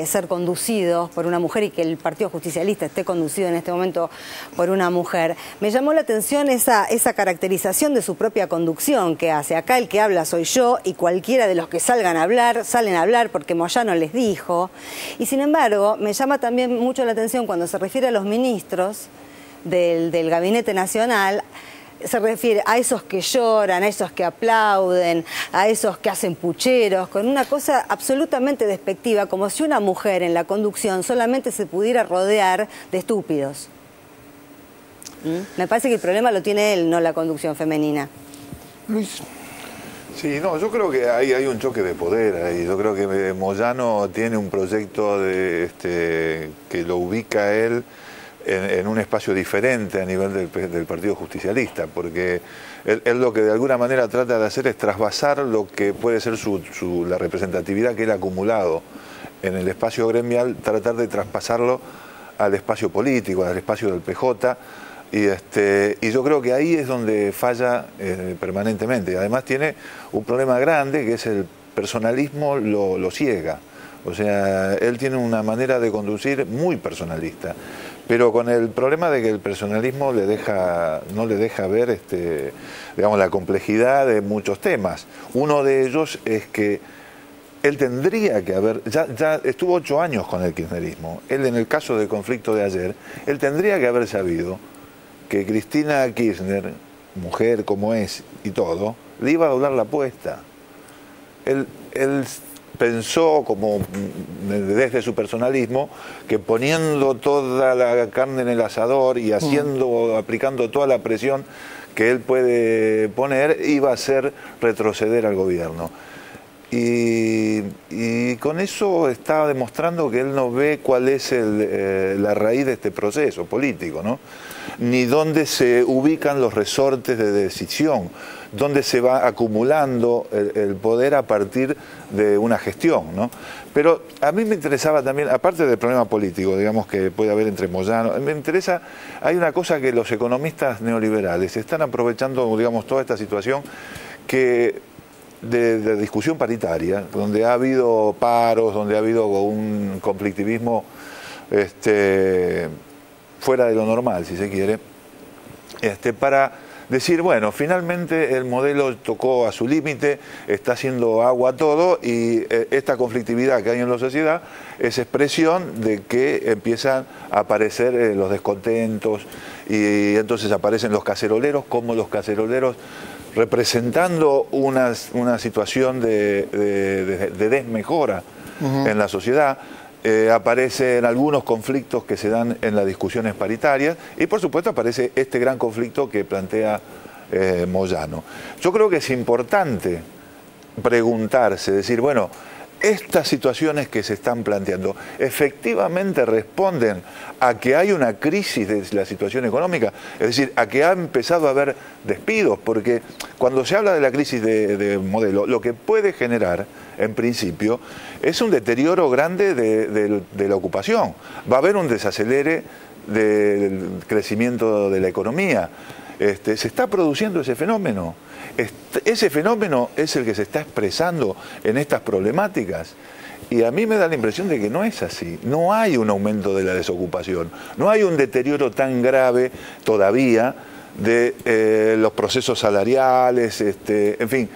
ser conducidos por una mujer y que el Partido Justicialista esté conducido en este momento por una mujer. Me llamó la atención esa caracterización de su propia conducción que hace. Acá el que habla soy yo y cualquiera de los que salen a hablar porque Moyano les dijo. Y sin embargo, me llama también mucho la atención cuando se refiere a los ministros del Gabinete Nacional, se refiere a esos que lloran, a esos que aplauden, a esos que hacen pucheros, con una cosa absolutamente despectiva, como si una mujer en la conducción solamente se pudiera rodear de estúpidos. Me parece que el problema lo tiene él, no la conducción femenina. Luis. Sí, no, yo creo que hay un choque de poder ahí. Yo creo que Moyano tiene un proyecto que lo ubica a él en un espacio diferente a nivel del Partido Justicialista, porque él lo que de alguna manera trata de hacer es trasvasar lo que puede ser la representatividad que él ha acumulado en el espacio gremial, tratar de traspasarlo al espacio político, al espacio del PJ. Y yo creo que ahí es donde falla permanentemente. Además tiene un problema grande, que es el personalismo lo ciega. O sea, él tiene una manera de conducir muy personalista, pero con el problema de que el personalismo no le deja ver digamos, la complejidad de muchos temas. Uno de ellos es que él tendría que haber, ya estuvo 8 años con el kirchnerismo. Él, en el caso del conflicto de ayer, él tendría que haber sabido que Cristina Kirchner, mujer como es y todo, le iba a doblar la apuesta. Él pensó, como desde su personalismo, que poniendo toda la carne en el asador y aplicando toda la presión que él puede poner, iba a hacer retroceder al gobierno. Y con eso está demostrando que él no ve cuál es la raíz de este proceso político, ¿no? Ni dónde se ubican los resortes de decisión, dónde se va acumulando el poder a partir de una gestión, ¿no? Pero a mí me interesaba también, aparte del problema político, digamos, que puede haber entre Moyano, me interesa, hay una cosa que los economistas neoliberales están aprovechando, digamos, toda esta situación de discusión paritaria, donde ha habido paros, donde ha habido un conflictivismo fuera de lo normal, si se quiere, para decir, bueno, finalmente el modelo tocó a su límite, está haciendo agua todo y esta conflictividad que hay en la sociedad es expresión de que empiezan a aparecer los descontentos y entonces aparecen los caceroleros, como los caceroleros representando una situación de desmejora en la sociedad. Aparecen algunos conflictos que se dan en las discusiones paritarias y por supuesto aparece este gran conflicto que plantea Moyano. Yo creo que es importante preguntarse, decir, bueno, estas situaciones que se están planteando efectivamente responden a que hay una crisis de la situación económica, es decir, a que ha empezado a haber despidos, porque cuando se habla de la crisis de modelo, lo que puede generar, en principio, es un deterioro grande de la ocupación. Va a haber un desacelere del crecimiento de la economía. Se está produciendo ese fenómeno. Ese fenómeno es el que se está expresando en estas problemáticas. Y a mí me da la impresión de que no es así. No hay un aumento de la desocupación. No hay un deterioro tan grave todavía de los procesos salariales. En fin,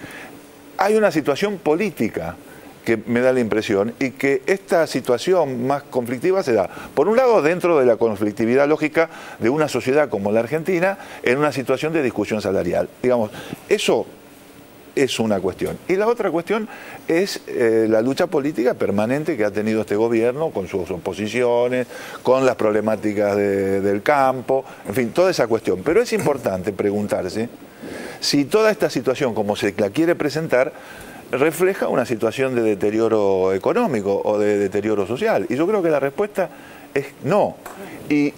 hay una situación política que me da la impresión y que esta situación más conflictiva se da, por un lado, dentro de la conflictividad lógica de una sociedad como la Argentina en una situación de discusión salarial. Digamos, eso es una cuestión. Y la otra cuestión es la lucha política permanente que ha tenido este gobierno con sus oposiciones, con las problemáticas del campo, en fin, toda esa cuestión. Pero es importante preguntarse si toda esta situación, como se la quiere presentar, refleja una situación de deterioro económico o de deterioro social. Y yo creo que la respuesta es no. Y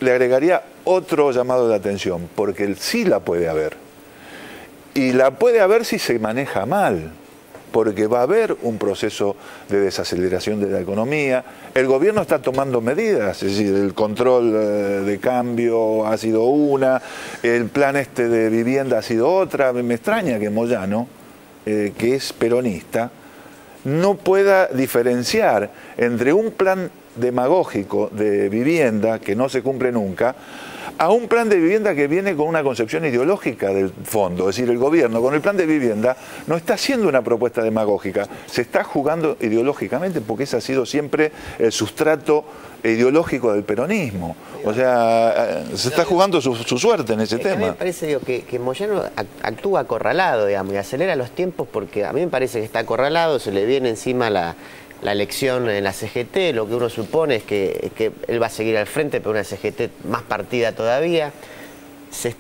le agregaría otro llamado de atención, porque sí la puede haber. Y la puede haber si se maneja mal. porque va a haber un proceso de desaceleración de la economía. El gobierno está tomando medidas, es decir, el control de cambio ha sido una, el plan de vivienda ha sido otra. Me extraña que Moyano, que es peronista, no pueda diferenciar entre un plan demagógico de vivienda que no se cumple nunca a un plan de vivienda que viene con una concepción ideológica del fondo. Es decir, el gobierno con el plan de vivienda no está haciendo una propuesta demagógica, se está jugando ideológicamente, porque ese ha sido siempre el sustrato ideológico del peronismo. O sea, se está jugando su suerte en ese tema. A mí me parece que Moyano actúa acorralado, digamos, y acelera los tiempos, porque a mí me parece que está acorralado, se le viene encima la elección en la CGT. Lo que uno supone es que él va a seguir al frente, pero una CGT más partida todavía. Se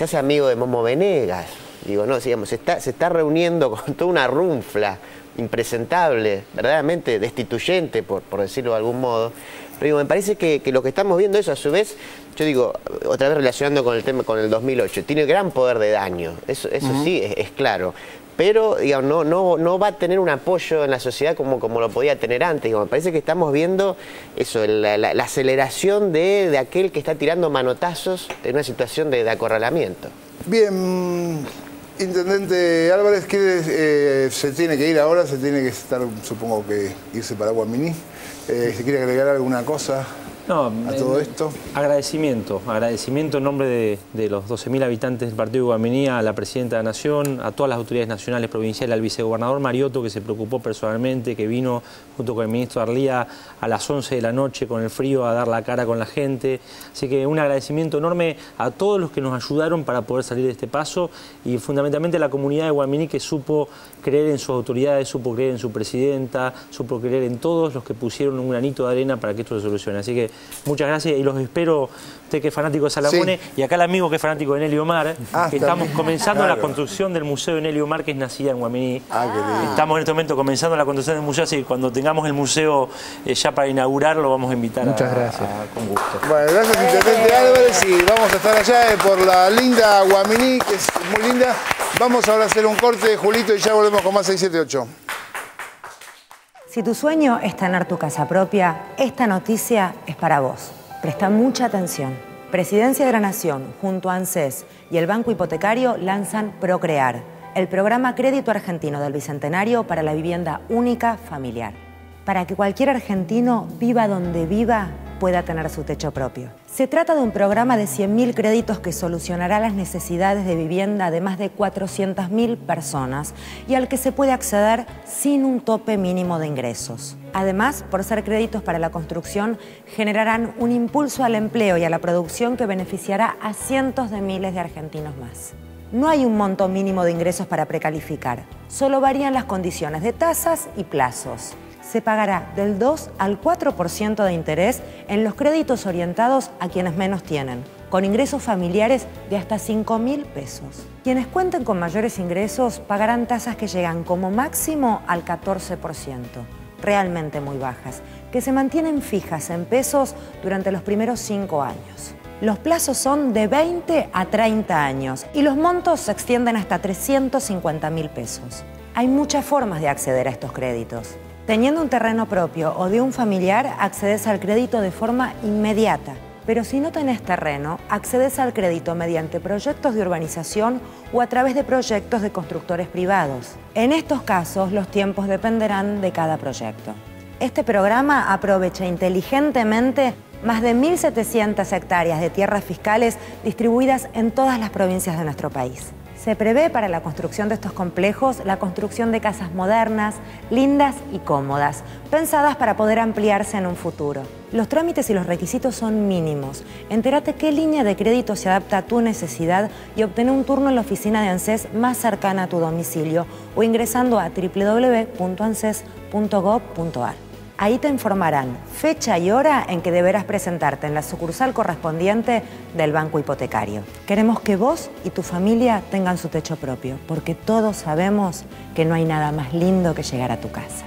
hace amigo de Momo Venegas, digo, no, digamos, se está reuniendo con toda una runfla impresentable, verdaderamente destituyente, por decirlo de algún modo. Pero digo, me parece que lo que estamos viendo, eso a su vez, yo digo, otra vez relacionando con el tema, con el 2008, tiene gran poder de daño, eso sí es claro. Pero digamos, no va a tener un apoyo en la sociedad como lo podía tener antes. Digamos, me parece que estamos viendo eso, la aceleración de aquel que está tirando manotazos en una situación de acorralamiento. Bien, Intendente Álvarez, se tiene que ir ahora, se tiene que estar, supongo que irse para Guaminí. ¿Se quiere agregar alguna cosa? No, a todo esto. Agradecimiento en nombre de los 12.000 habitantes del partido de Guaminí, a la Presidenta de la Nación, a todas las autoridades nacionales, provinciales, al vicegobernador Mariotto, que se preocupó personalmente, que vino junto con el ministro Arlía a las 11 de la noche con el frío a dar la cara con la gente. Así que un agradecimiento enorme a todos los que nos ayudaron para poder salir de este paso, y fundamentalmente a la comunidad de Guaminí, que supo creer en sus autoridades, supo creer en su presidenta, supo creer en todos los que pusieron un granito de arena para que esto se solucione. Así que muchas gracias y los espero, usted que es fanático de Salamone, sí, y acá el amigo que es fanático de Nelly Omar, que estamos comenzando la construcción del Museo de Nelly Omar, que es nacida en Guaminí. Estamos en este momento comenzando la construcción del museo, así que cuando tengamos el museo ya para inaugurarlo, vamos a invitar muchas gracias. Con gusto. Bueno, gracias Intendente Álvarez, y vamos a estar allá por la linda Guaminí, que es muy linda. Vamos ahora a hacer un corte, Julito, y ya volvemos con más 678. Si tu sueño es tener tu casa propia, esta noticia es para vos. Presta mucha atención. Presidencia de la Nación, junto a ANSES y el Banco Hipotecario, lanzan Procrear, el programa Crédito Argentino del Bicentenario para la vivienda única familiar. Para que cualquier argentino, viva donde viva, pueda tener su techo propio. Se trata de un programa de 100.000 créditos que solucionará las necesidades de vivienda de más de 400.000 personas y al que se puede acceder sin un tope mínimo de ingresos. Además, por ser créditos para la construcción, generarán un impulso al empleo y a la producción que beneficiará a cientos de miles de argentinos más. No hay un monto mínimo de ingresos para precalificar, solo varían las condiciones de tasas y plazos. Se pagará del 2 al 4% de interés en los créditos orientados a quienes menos tienen, con ingresos familiares de hasta 5.000 pesos. Quienes cuenten con mayores ingresos pagarán tasas que llegan como máximo al 14%, realmente muy bajas, que se mantienen fijas en pesos durante los primeros 5 años. Los plazos son de 20 a 30 años y los montos se extienden hasta 350.000 pesos. Hay muchas formas de acceder a estos créditos. Teniendo un terreno propio o de un familiar, accedes al crédito de forma inmediata. Pero si no tenés terreno, accedes al crédito mediante proyectos de urbanización o a través de proyectos de constructores privados. En estos casos, los tiempos dependerán de cada proyecto. Este programa aprovecha inteligentemente más de 1.700 hectáreas de tierras fiscales distribuidas en todas las provincias de nuestro país. Se prevé para la construcción de estos complejos la construcción de casas modernas, lindas y cómodas, pensadas para poder ampliarse en un futuro. Los trámites y los requisitos son mínimos. Entérate qué línea de crédito se adapta a tu necesidad y obtén un turno en la oficina de ANSES más cercana a tu domicilio o ingresando a www.anses.gov.ar. Ahí te informarán fecha y hora en que deberás presentarte en la sucursal correspondiente del Banco Hipotecario. Queremos que vos y tu familia tengan su techo propio, porque todos sabemos que no hay nada más lindo que llegar a tu casa.